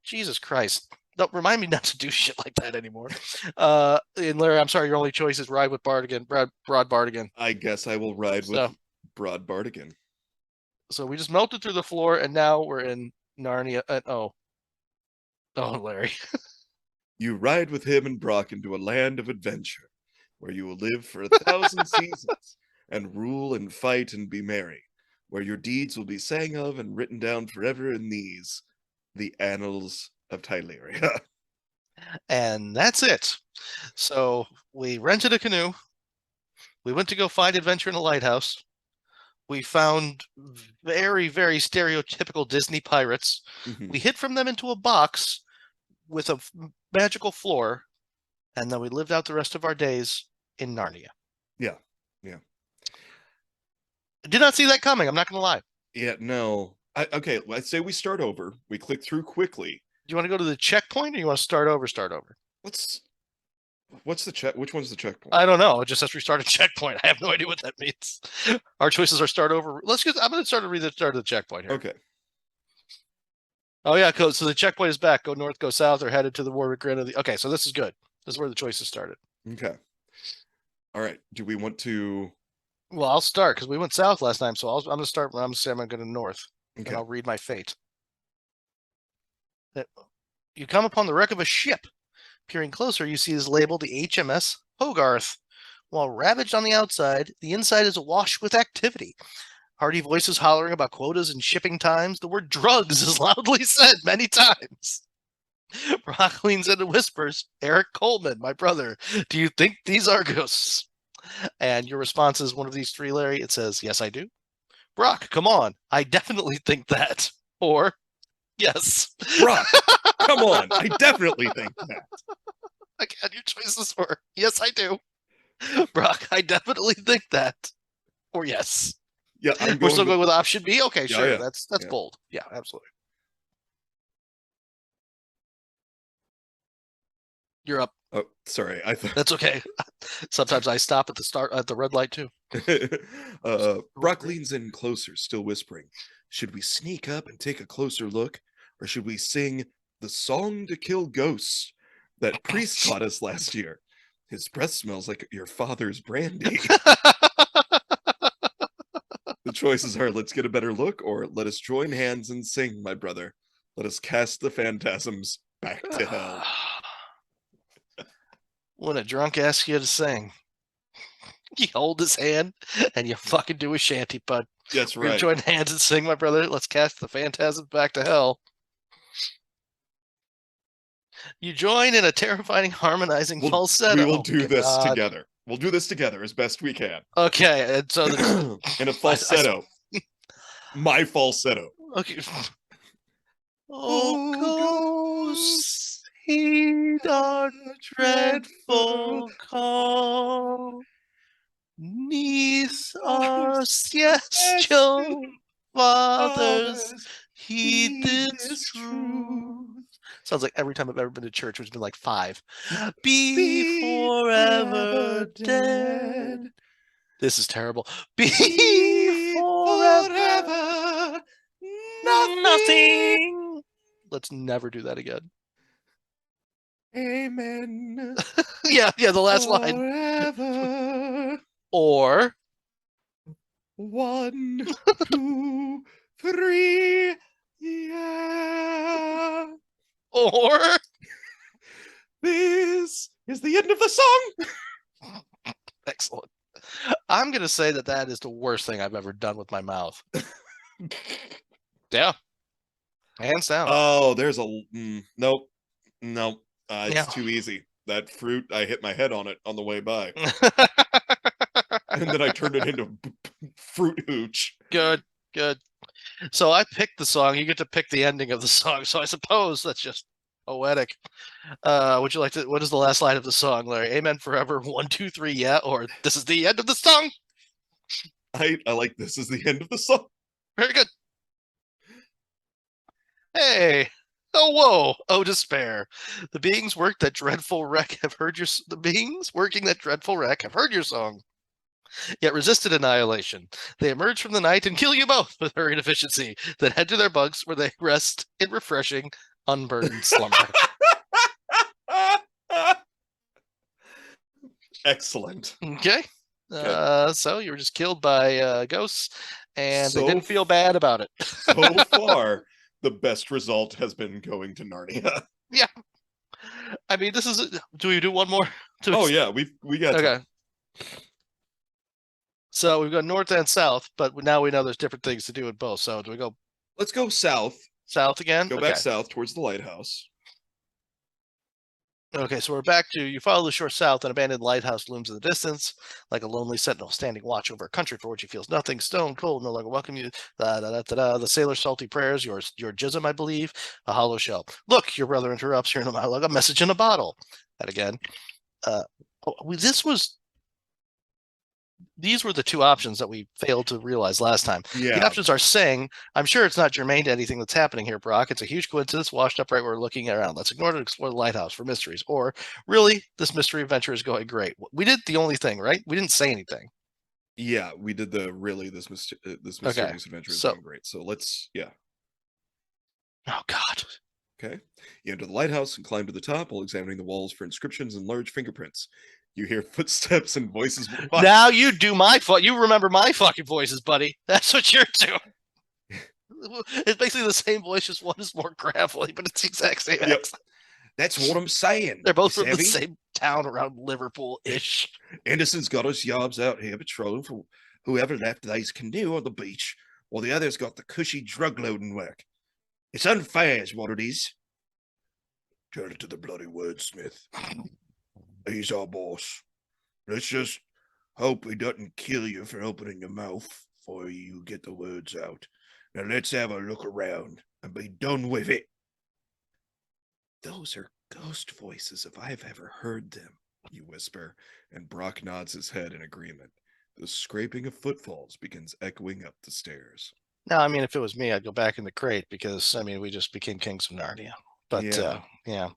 Jesus Christ. Don't remind me not to do shit like that anymore. And Larry, I'm sorry, your only choice is ride with Bardigan, Broad Bardigan. I guess I will ride with Broad Bardigan. So we just melted through the floor, and now we're in Narnia. Oh, Larry. You ride with him and Brock into a land of adventure, where you will live for 1,000 seasons, and rule and fight and be merry, where your deeds will be sang of and written down forever in these, the annals of Tyleria. And that's it. So we rented a canoe. We went to go find adventure in a lighthouse. We found very, very stereotypical Disney pirates. Mhm. We hid from them into a box with a magical floor, and then we lived out the rest of our days in Narnia. Yeah. I did not see that coming. I'm not going to lie. Yeah, no. Okay, let's say we start over. We click through quickly. Do you want to go to the checkpoint, or you want to start over? What's the check? Which one's the checkpoint? I don't know. It just says restart a checkpoint. I have no idea what that means. Our choices are start over. I'm going to read the start of the checkpoint here. Okay. Oh yeah, so the checkpoint is back. Go north, go south, or headed to the Warwick Grid of the. Okay, so this is good. This is where the choices started. Okay. All right. Do we want to? Well, I'll start because we went south last time, so I'm going to start. I'm going to say I'm going to go north, Okay. and I'll read my fate. You come upon the wreck of a ship. Peering closer, you see is labeled the HMS Hogarth. While ravaged on the outside, the inside is awash with activity. Hearty voices hollering about quotas and shipping times. The word drugs is loudly said many times. Brock leans in and whispers, Eric Coleman, my brother, do you think these are ghosts? And your response is one of these three, Larry. It says, yes, I do. Brock, come on. I definitely think that. Or, yes. Brock, come on. I definitely think that. Again, your choices were, yes, I do. Brock, I definitely think that. Or yes. Yeah, We're still going with option B? Okay, Yeah, sure. yeah. That's Yeah. bold. Yeah, absolutely. You're up. Oh, sorry. I thought. That's okay. Sometimes I stop at the red light too. Brock leans in closer, still whispering. Should we sneak up and take a closer look? Or should we sing the song to kill ghosts that Priest taught us last year? His breath smells like your father's brandy. choices are: let's get a better look, or let us join hands and sing, my brother. Let us cast the phantasms back to hell. When a drunk asks you to sing, you hold his hand and you fucking do a shanty, bud. That's We're gonna right. join hands and sing, my brother. Let's cast the phantasms back to hell. You join in a terrifying harmonizing falsetto. We will do this God. together. We'll do this together as best we can. Okay, and so In a falsetto. My falsetto. okay. Oh, ghosts, heed our dreadful call. Neath our celestial fathers, heed this truth. Sounds like every time I've ever been to church, which has been like 5. Be forever dead. This is terrible. Be forever nothing. Let's never do that again. Amen. yeah, the last line. Forever. Or 1, 2, 3. Yeah. Or this is the end of the song. Excellent. I'm going to say that is the worst thing I've ever done with my mouth. Yeah. Hands down. Oh, there's a... nope. Nope. It's too easy. That fruit, I hit my head on it on the way by. And then I turned it into fruit hooch. Good. So I picked the song. You get to pick the ending of the song. So I suppose that's just poetic. Would you like to... What is the last line of the song, Larry? Amen forever. 1, 2, 3, yeah. Or this is the end of the song. I like this is the end of the song. Very good. Hey. Oh, whoa. Oh, despair. The beings working that dreadful wreck have heard your song, yet resisted annihilation. They emerge from the night and kill you both with her inefficiency, then head to their bunks where they rest in refreshing, unburdened slumber. Excellent. Okay. So you were just killed by ghosts, and they didn't feel bad about it. So far, the best result has been going to Narnia. Yeah. I mean, this is... Do we do one more? Oh, yeah. We got okay. So we've got north and south, but now we know there's different things to do in both. So do we go... Let's go south. South again? Go back south towards the lighthouse. Okay, so we're back to... You follow the shore south, an abandoned lighthouse looms in the distance, like a lonely sentinel standing watch over a country for which he feels nothing, stone cold, no longer welcome you. The sailor's salty prayers, your jism, I believe, a hollow shell. Look, your brother interrupts here in a monologue, a message in a bottle. That again. These were the 2 options that we failed to realize last time. Yeah. The options are saying, I'm sure it's not germane to anything that's happening here, Brock. It's a huge coincidence washed up right where we're looking around. Let's ignore it and explore the lighthouse for mysteries. Or, really, this mystery adventure is going great. We did the only thing, right? We didn't say anything. Yeah, we did the really, this mysterious adventure is going great. So let's, yeah. Oh, God. Okay. You enter the lighthouse and climb to the top while examining the walls for inscriptions and large fingerprints. You hear footsteps and voices. Now you do you remember my fucking voices, buddy. That's what you're doing. It's basically the same voice, just one is more gravelly, but it's the exact same accent. That's what I'm saying. They're both from the same town around Liverpool-ish. Anderson's got us yobs out here patrolling for whoever left thei's canoe on the beach, while the other's got the cushy drug-loading work. It's unfair is what it is. Turn it to the bloody wordsmith. He's our boss. Let's just hope he doesn't kill you for opening your mouth before you get the words out. Now let's have a look around and be done with it. Those are ghost voices if I've ever heard them, you whisper, and Brock nods his head in agreement. The scraping of footfalls begins echoing up the stairs. Now, I mean, if it was me, I'd go back in the crate because, I mean, we just became kings of Narnia. But, yeah.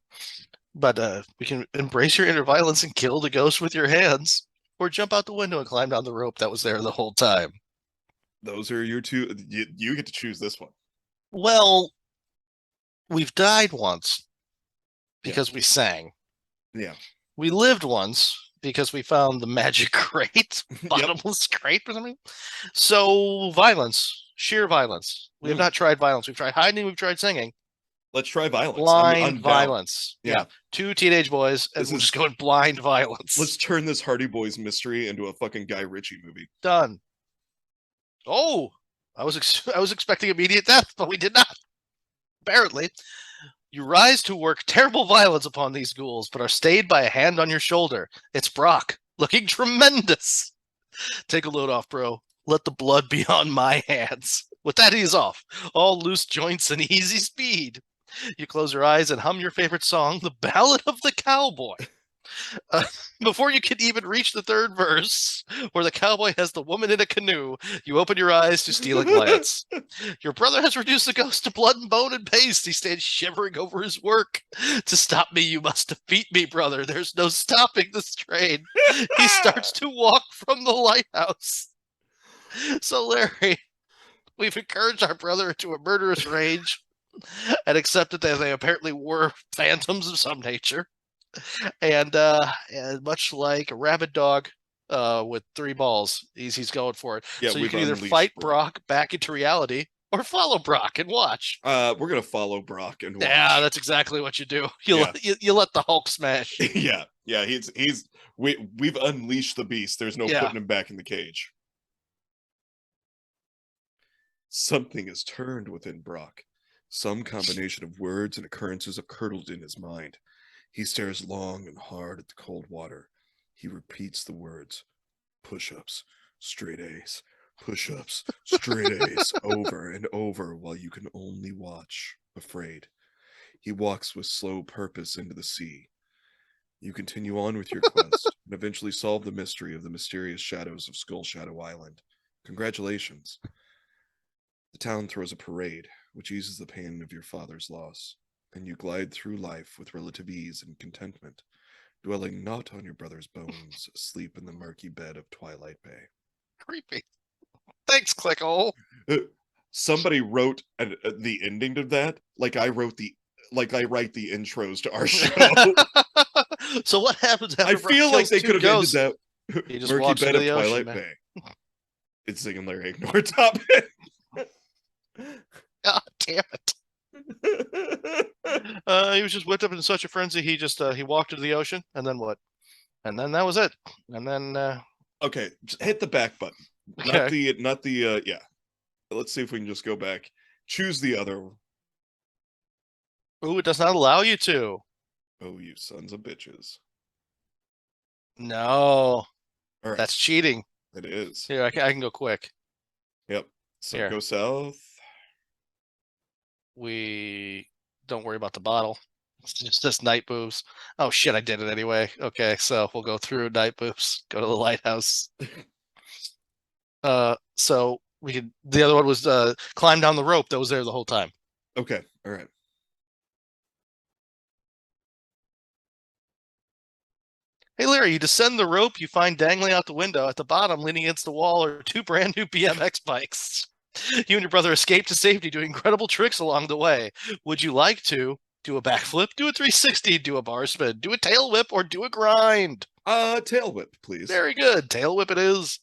But we can embrace your inner violence and kill the ghost with your hands, or jump out the window and climb down the rope that was there the whole time. Those are your 2. You get to choose this one. Well, we've died once because we sang. Yeah. We lived once because we found the magic crate, Yep. bottomless crate or something. So violence, sheer violence. We have not tried violence. We've tried hiding. We've tried singing. Let's try violence. Blind I'm down. violence. Yeah. 2 teenage boys, and we'll just go in blind violence. Let's turn this Hardy Boys mystery into a fucking Guy Ritchie movie. Done. Oh, I was expecting immediate death, but we did not. Apparently, you rise to work terrible violence upon these ghouls, but are stayed by a hand on your shoulder. It's Brock, looking tremendous. Take a load off, bro. Let the blood be on my hands. With that, he's off. All loose joints and easy speed. You close your eyes and hum your favorite song, The Ballad of the Cowboy. Before you can even reach the third verse, where the cowboy has the woman in a canoe, you open your eyes to steal a glance. Your brother has reduced the ghost to blood and bone and paste. He stands shivering over his work. To stop me, you must defeat me, brother. There's no stopping this train. He starts to walk from the lighthouse. So, Larry, we've encouraged our brother into a murderous rage and accepted that they apparently were phantoms of some nature. And much like a rabid dog with 3 balls, he's going for it. Yeah, so you can either fight Brock back into reality or follow Brock and watch. We're gonna follow Brock and watch. Yeah, that's exactly what you do. You let the Hulk smash. Yeah. We've unleashed the beast. There's no putting him back in the cage. Something has turned within Brock. Some combination of words and occurrences have curdled in his mind. He stares long and hard at the cold water. He repeats the words, push-ups, straight A's, push-ups, straight A's, over and over while you can only watch, afraid. He walks with slow purpose into the sea. You continue on with your quest and eventually solve the mystery of the mysterious shadows of Skull Shadow Island. Congratulations. The town throws a parade, which eases the pain of your father's loss, and you glide through life with relative ease and contentment, dwelling not on your brother's bones, asleep in the murky bed of Twilight Bay. Creepy. Thanks, Clickhole. Somebody wrote the ending to that, like I write the intros to our show. So what happens after I feel like they could have ended that murky bed of Twilight Bay. It's singing Larry Ignore topic. God damn it. He was just whipped up in such a frenzy. He just he walked into the ocean, and then what? And then that was it. And then okay, just hit the back button. Okay. Not the yeah. Let's see if we can just go back. Choose the other. Ooh, it does not allow you to. Oh, you sons of bitches. No. All right. That's cheating. It is. Here, I can go quick. Yep. So Here. go south. We don't worry about the bottle. It's just night boobs. Oh shit, I did it anyway. Okay, so we'll go through night boobs, go to the lighthouse. So we could the other one was climb down the rope that was there the whole time. Okay, all right. Hey Larry, you descend the rope, you find dangling out the window. At the bottom, leaning against the wall, are 2 brand new BMX bikes. You and your brother escape to safety, doing incredible tricks along the way. Would you like to do a backflip, do a 360, do a bar spin, do a tail whip, or do a grind? Tail whip, please. Very good. Tail whip it is.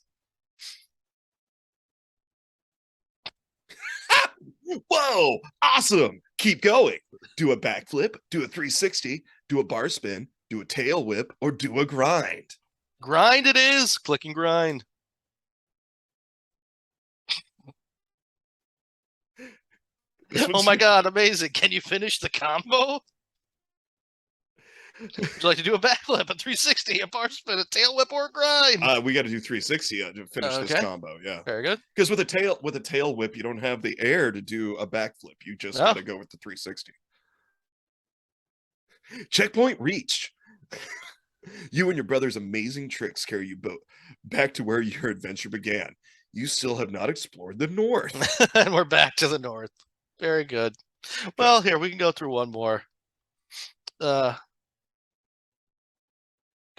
Whoa, awesome. Keep going. Do a backflip, do a 360, do a bar spin, do a tail whip, or do a grind. Grind it is. Click and grind. Oh my god, amazing. Can you finish the combo? Would you like to do a backflip, a 360, a bar spin, a tail whip, or a grind? We got to do 360 to finish this combo. Yeah, very good. Because with a tail whip, you don't have the air to do a backflip. You just got to go with the 360. Checkpoint reached. You and your brother's amazing tricks carry you both back to where your adventure began. You still have not explored the north. And we're back to the north. Very good. Well, here, we can go through one more. Come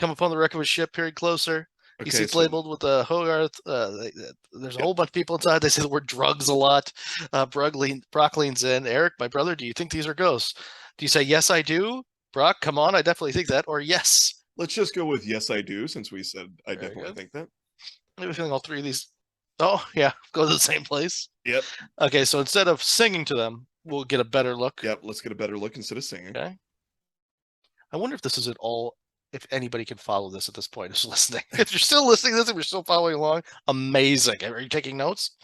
upon the wreck of a ship, period, closer. You see it's labeled with the Hogarth. There's a whole bunch of people inside. They say the word drugs a lot. Brock leans in. Eric, my brother, do you think these are ghosts? Do you say, yes, I do? Brock, come on, I definitely think that. Or, yes, Let's just go with yes, I do, since we said I Very definitely good. think that. I have a feeling all three of these. Oh yeah, go to the same place. Yep. Okay, so instead of singing to them, we'll get a better look. Yep. Let's get a better look instead of singing. Okay. I wonder if this is at all. If anybody can follow this at this point, is listening. If you're still listening to this, if you're still following along, amazing. Are you taking notes?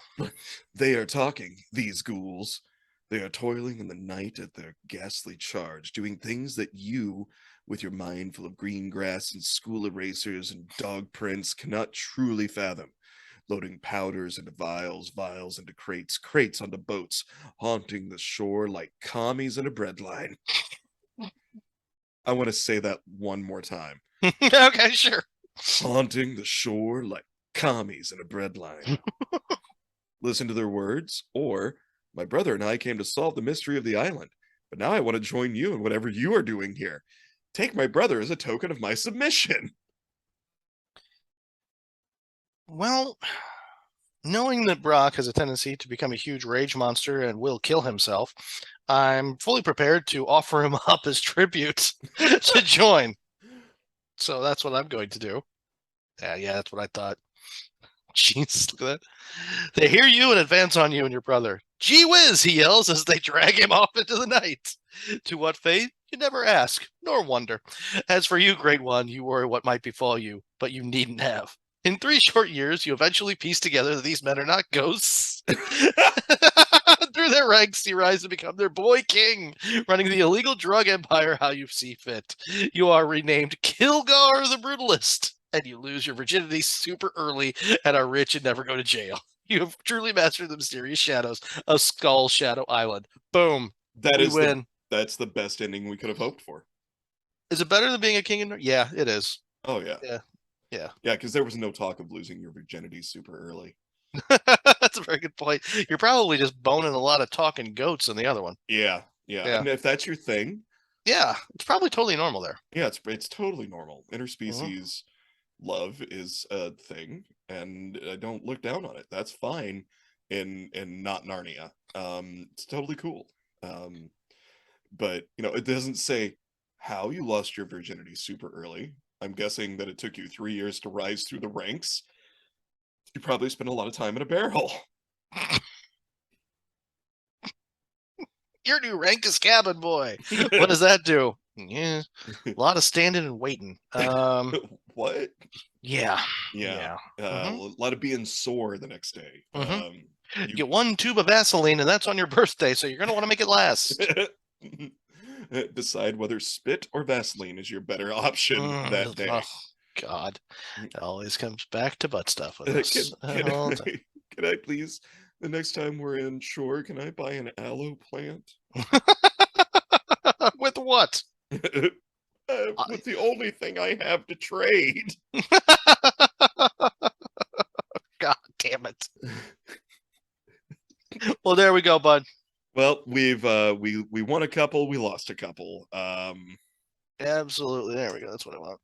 They are talking, these ghouls. They are toiling in the night at their ghastly charge, doing things that you, with your mind full of green grass and school erasers and dog prints, cannot truly fathom. Loading powders into vials, vials into crates, crates onto boats, haunting the shore like commies in a breadline. I want to say that one more time. Okay, sure. Haunting the shore like commies in a breadline. Listen to their words, or my brother and I came to solve the mystery of the island, but now I want to join you in whatever you are doing here. Take my brother as a token of my submission. Well, knowing that Brock has a tendency to become a huge rage monster and will kill himself, I'm fully prepared to offer him up as tribute to join. So that's what I'm going to do. Yeah, that's what I thought. Jeez, look at that. They hear you and advance on you and your brother. Gee whiz, he yells as they drag him off into the night. To what fate? You never ask, nor wonder. As for you, Great One, you worry what might befall you, but you needn't have. In 3 short years, you eventually piece together that these men are not ghosts. Through their ranks, you rise to become their boy king, running the illegal drug empire how you see fit. You are renamed Kilgar the Brutalist, and you lose your virginity super early and are rich and never go to jail. You have truly mastered the mysterious shadows of Skull Shadow Island. Boom. We win. That's the best ending we could have hoped for. Is it better than being a king? Yeah, it is. Oh yeah. Yeah. Yeah, because there was no talk of losing your virginity super early. That's a very good point. You're probably just boning a lot of talking goats in the other one. Yeah. And if that's your thing, yeah, it's probably totally normal there. Yeah, it's totally normal. Interspecies love is a thing, and I don't look down on it. That's fine in not Narnia. It's totally cool. But it doesn't say how you lost your virginity super early. I'm guessing that it took you 3 years to rise through the ranks. You probably spent a lot of time in a bear hole. Your new rank is cabin boy. What does that do? Yeah, a lot of standing and waiting. What? Yeah. A lot of being sore the next day. You get 1 tube of Vaseline, and that's on your birthday, so you're going to want to make it last. Decide whether spit or Vaseline is your better option that day. Oh, God. It always comes back to butt stuff with us. Can I please, the next time we're in shore, can I buy an aloe plant? With what? With the only thing I have to trade. God damn it. Well, there we go, bud. Well, we've we won a couple, we lost a couple. Absolutely. There we go. That's what I want.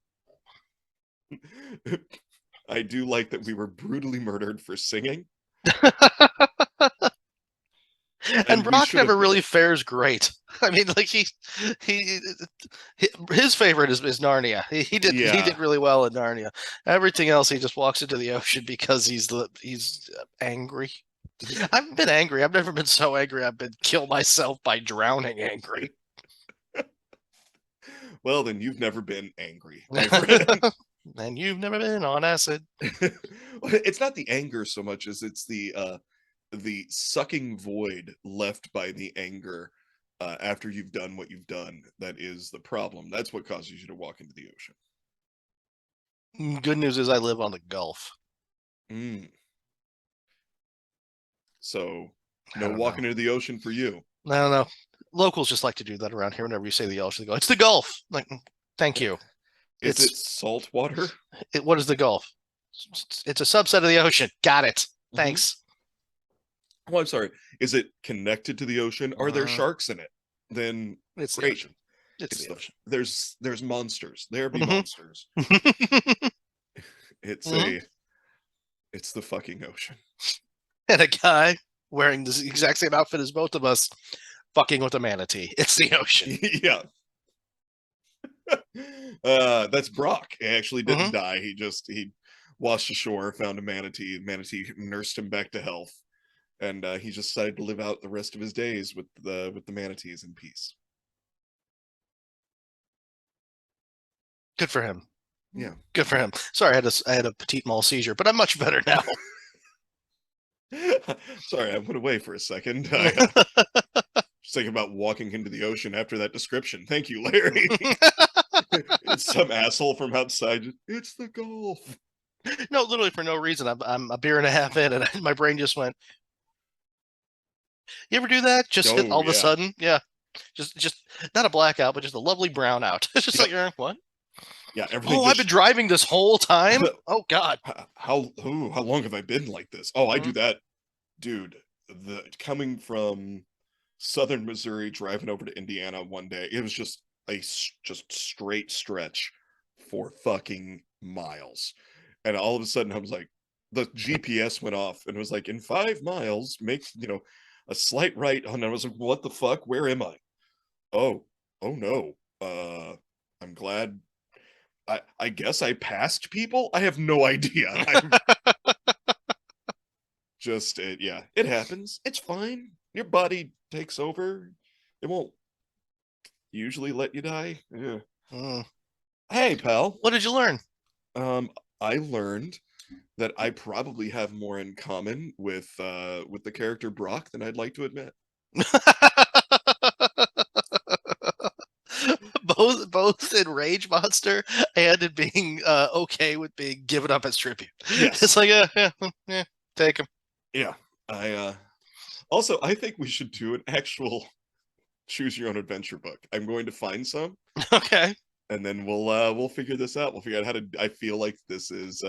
I do like that we were brutally murdered for singing. And Brock never really fares great. I mean, like his favorite is Narnia. He did really well in Narnia. Everything else, he just walks into the ocean because he's angry. I've been angry. I've never been so angry. I've been kill myself by drowning angry. Well, then you've never been angry. And you've never been on acid. It's not the anger so much as it's the sucking void left by the anger after you've done what you've done. That is the problem. That's what causes you to walk into the ocean. Good news is I live on the Gulf. So no walking into the ocean for you. I don't know. Locals just like to do that around here. Whenever you say the ocean, they go, "It's the Gulf." Like, thank you. Is it salt water? What is the Gulf? It's a subset of the ocean. Got it. Thanks. Oh, I'm sorry. Is it connected to the ocean? Are there sharks in it? Then it's great. The ocean. It's the ocean. There's monsters. There be monsters. It's it's the fucking ocean. And a guy wearing the exact same outfit as both of us, fucking with a manatee. It's the ocean. Yeah. That's Brock. He actually didn't Mhm. die. He washed ashore, found a manatee. Manatee nursed him back to health, and he just decided to live out the rest of his days with the manatees in peace. Good for him. Yeah. Good for him. Sorry, I had a petite mal seizure, but I'm much better now. Sorry, I went away for a second. I was thinking about walking into the ocean after that description. Thank you, Larry. It's some asshole from outside. It's the Gulf. No, literally for no reason. I'm a beer and a half in, and my brain just went. You ever do that? Just hit Oh all of a yeah. sudden, yeah. Just not a blackout, but just a lovely brownout. It's just Yep. like, what? Yeah, everything Oh, I've just been driving this whole time. Oh God. how long have I been like this? Oh, I do Mhm. that, dude. The coming from southern Missouri, driving over to Indiana one day, it was just just straight stretch for fucking miles, and all of a sudden I was like, the GPS went off and it was like, in 5 miles, make a slight right, and I was like, what the fuck? Where am I? Oh, oh no. I'm glad. I guess I passed people. I have no idea. I'm just yeah, it happens. It's fine. Your body takes over. It won't usually let you die. Yeah. Mm. Hey, pal. What did you learn? I learned that I probably have more in common with the character Brock than I'd like to admit. both in Rage Monster and in being okay with being given up as tribute. Yes. It's like, yeah, take him. Yeah. I also I think we should do an actual choose your own adventure book. I'm going to find some, Okay. and then we'll figure this out. We'll figure out how to. I feel like this is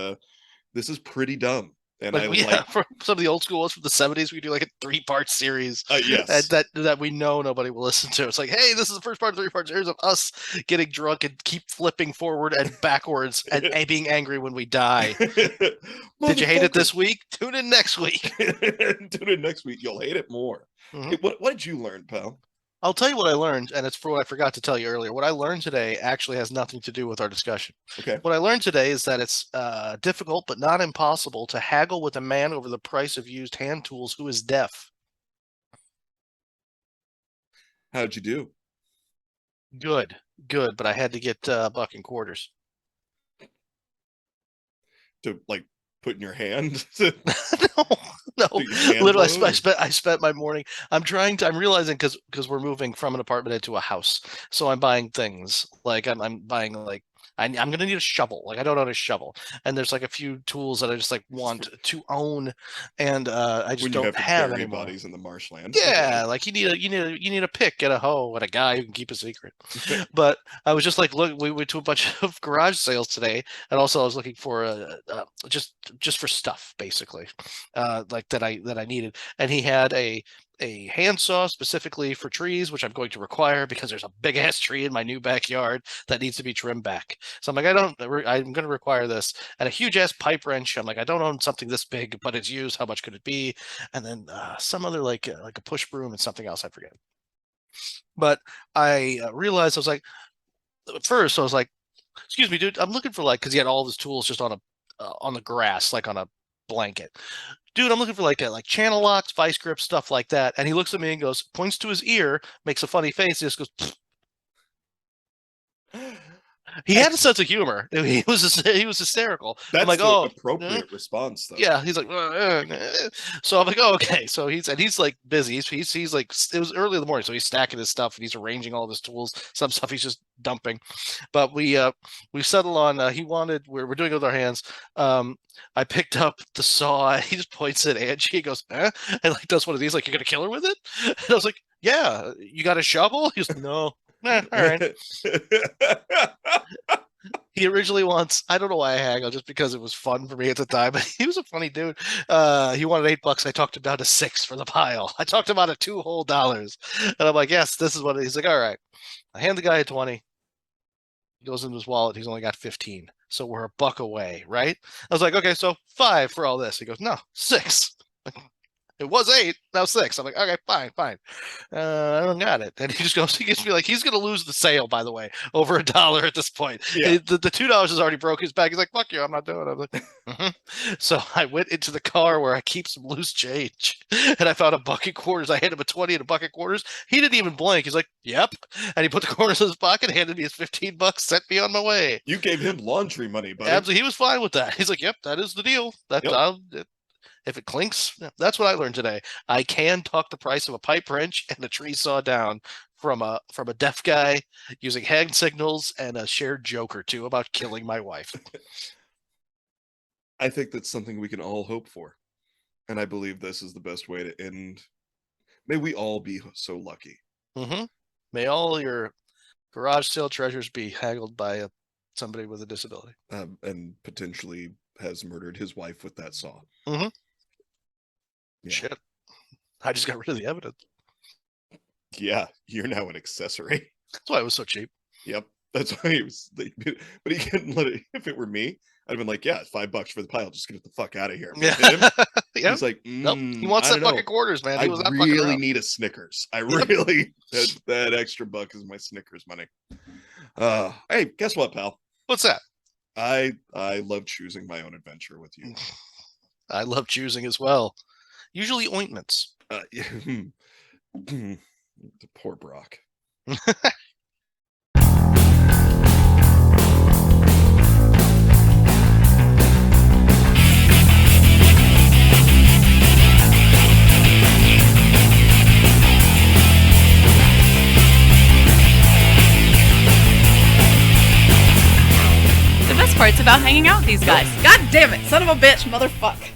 pretty dumb, and I Like, yeah, like. for some of the old school ones from the 70s, we do like a 3-part series Yes. that we know nobody will listen to. It's like, hey, this is the first part of the 3-part series of us getting drunk and keep flipping forward and backwards and being angry when we die. Did you hate it this week? Tune in next week. Tune in next week. You'll hate it more. Mhm. Hey, what did you learn, pal? I'll tell you what I learned, and it's for what I forgot to tell you earlier. What I learned today actually has nothing to do with our discussion. Okay. What I learned today is that it's difficult but not impossible to haggle with a man over the price of used hand tools who is deaf. How'd you do? Good, good, but I had to get buck and quarters. To like put in your hand? No, no. Do your hand Literally, load, or- I spent my morning. I'm realizing because we're moving from an apartment into a house, so I'm buying things like I'm buying like I'm gonna need a shovel. Like I don't own a shovel, and there's like a few tools that I just like want to own, and I just when you don't have to have bury anymore. bodies in the marshland. I get Yeah, it. like you need a pick and a hoe and a guy who can keep a secret. But I was just like, look, we went to a bunch of garage sales today, and also I was looking for just for stuff basically, like that I needed. And he had a handsaw specifically for trees, which I'm going to require because there's a big ass tree in my new backyard that needs to be trimmed back. So I'm like, I'm going to require this, and a huge ass pipe wrench. I'm like, I don't own something this big, but it's used. How much could it be? And then some other like a push broom and something else I forget. But I realized I was like, at first I was like, excuse me, dude, I'm looking for like because he had all of his tools just on the grass, like on a blanket. Dude, I'm looking for like channel locks, vice grips, stuff like that. And he looks at me and goes, points to his ear, makes a funny face, and just goes. Pfft. He had a sense of humor. He was hysterical. I'm That's like, the oh, appropriate response, though. yeah, he's like, so I'm like, oh, okay. So he's like busy. He's like, it was early in the morning, so he's stacking his stuff and he's arranging all of his tools. Some stuff he's just dumping. But we settle on. He wanted. We're doing it with our hands. I picked up the saw. He just points at Angie. He goes, eh? And like does one of these. Like, you're gonna kill her with it? And I was like, yeah. You got a shovel? He goes, no. All right. He originally wants, I don't know why I haggled, just because it was fun for me at the time, but he was a funny dude. He wanted $8. I talked him down to 6 for the pile. I talked him out of $2 whole. And I'm like, yes, this is what he's like. All right. I hand the guy a 20. He goes into his wallet. He's only got 15. So we're $1 away, right? I was like, okay, so 5 for all this. He goes, no, 6. It was 8, now 6. I'm like, okay, fine. I don't got it. And he gives me like, he's going to lose the sale, by the way, over $1 at this point. Yeah. The $2 is already broke his back. He's like, fuck you, I'm not doing it. I'm like, So I went into the car where I keep some loose change, and I found a bucket quarters. I handed him a 20 and a bucket quarters. He didn't even blink. He's like, yep. And he put the quarters in his pocket, handed me his $15, sent me on my way. You gave him laundry money, buddy. Absolutely. He was fine with that. He's like, yep, that is the deal. If it clinks, that's what I learned today. I can talk the price of a pipe wrench and a tree saw down from a deaf guy using hand signals and a shared joke or two about killing my wife. I think that's something we can all hope for. And I believe this is the best way to end. May we all be so lucky. Mm-hmm. May all your garage sale treasures be haggled by somebody with a disability. And potentially has murdered his wife with that saw. Mm-hmm. Yeah. Shit. I just got rid of the evidence. Yeah, you're now an accessory. That's why it was so cheap. Yep. That's why he was, but he couldn't let it. If it were me, I'd have been like, yeah, $5 for the pile. Just get the fuck out of here. Yeah. Yeah. He's like, nope. He wants that bucket quarters, man. He was not really need a Snickers. I really, that extra buck is my Snickers money. Hey, guess what, pal? What's that? I love choosing my own adventure with you. I love choosing as well. Usually ointments. The poor Brock. The best part's about hanging out with these guys. God damn it, son of a bitch, motherfuck.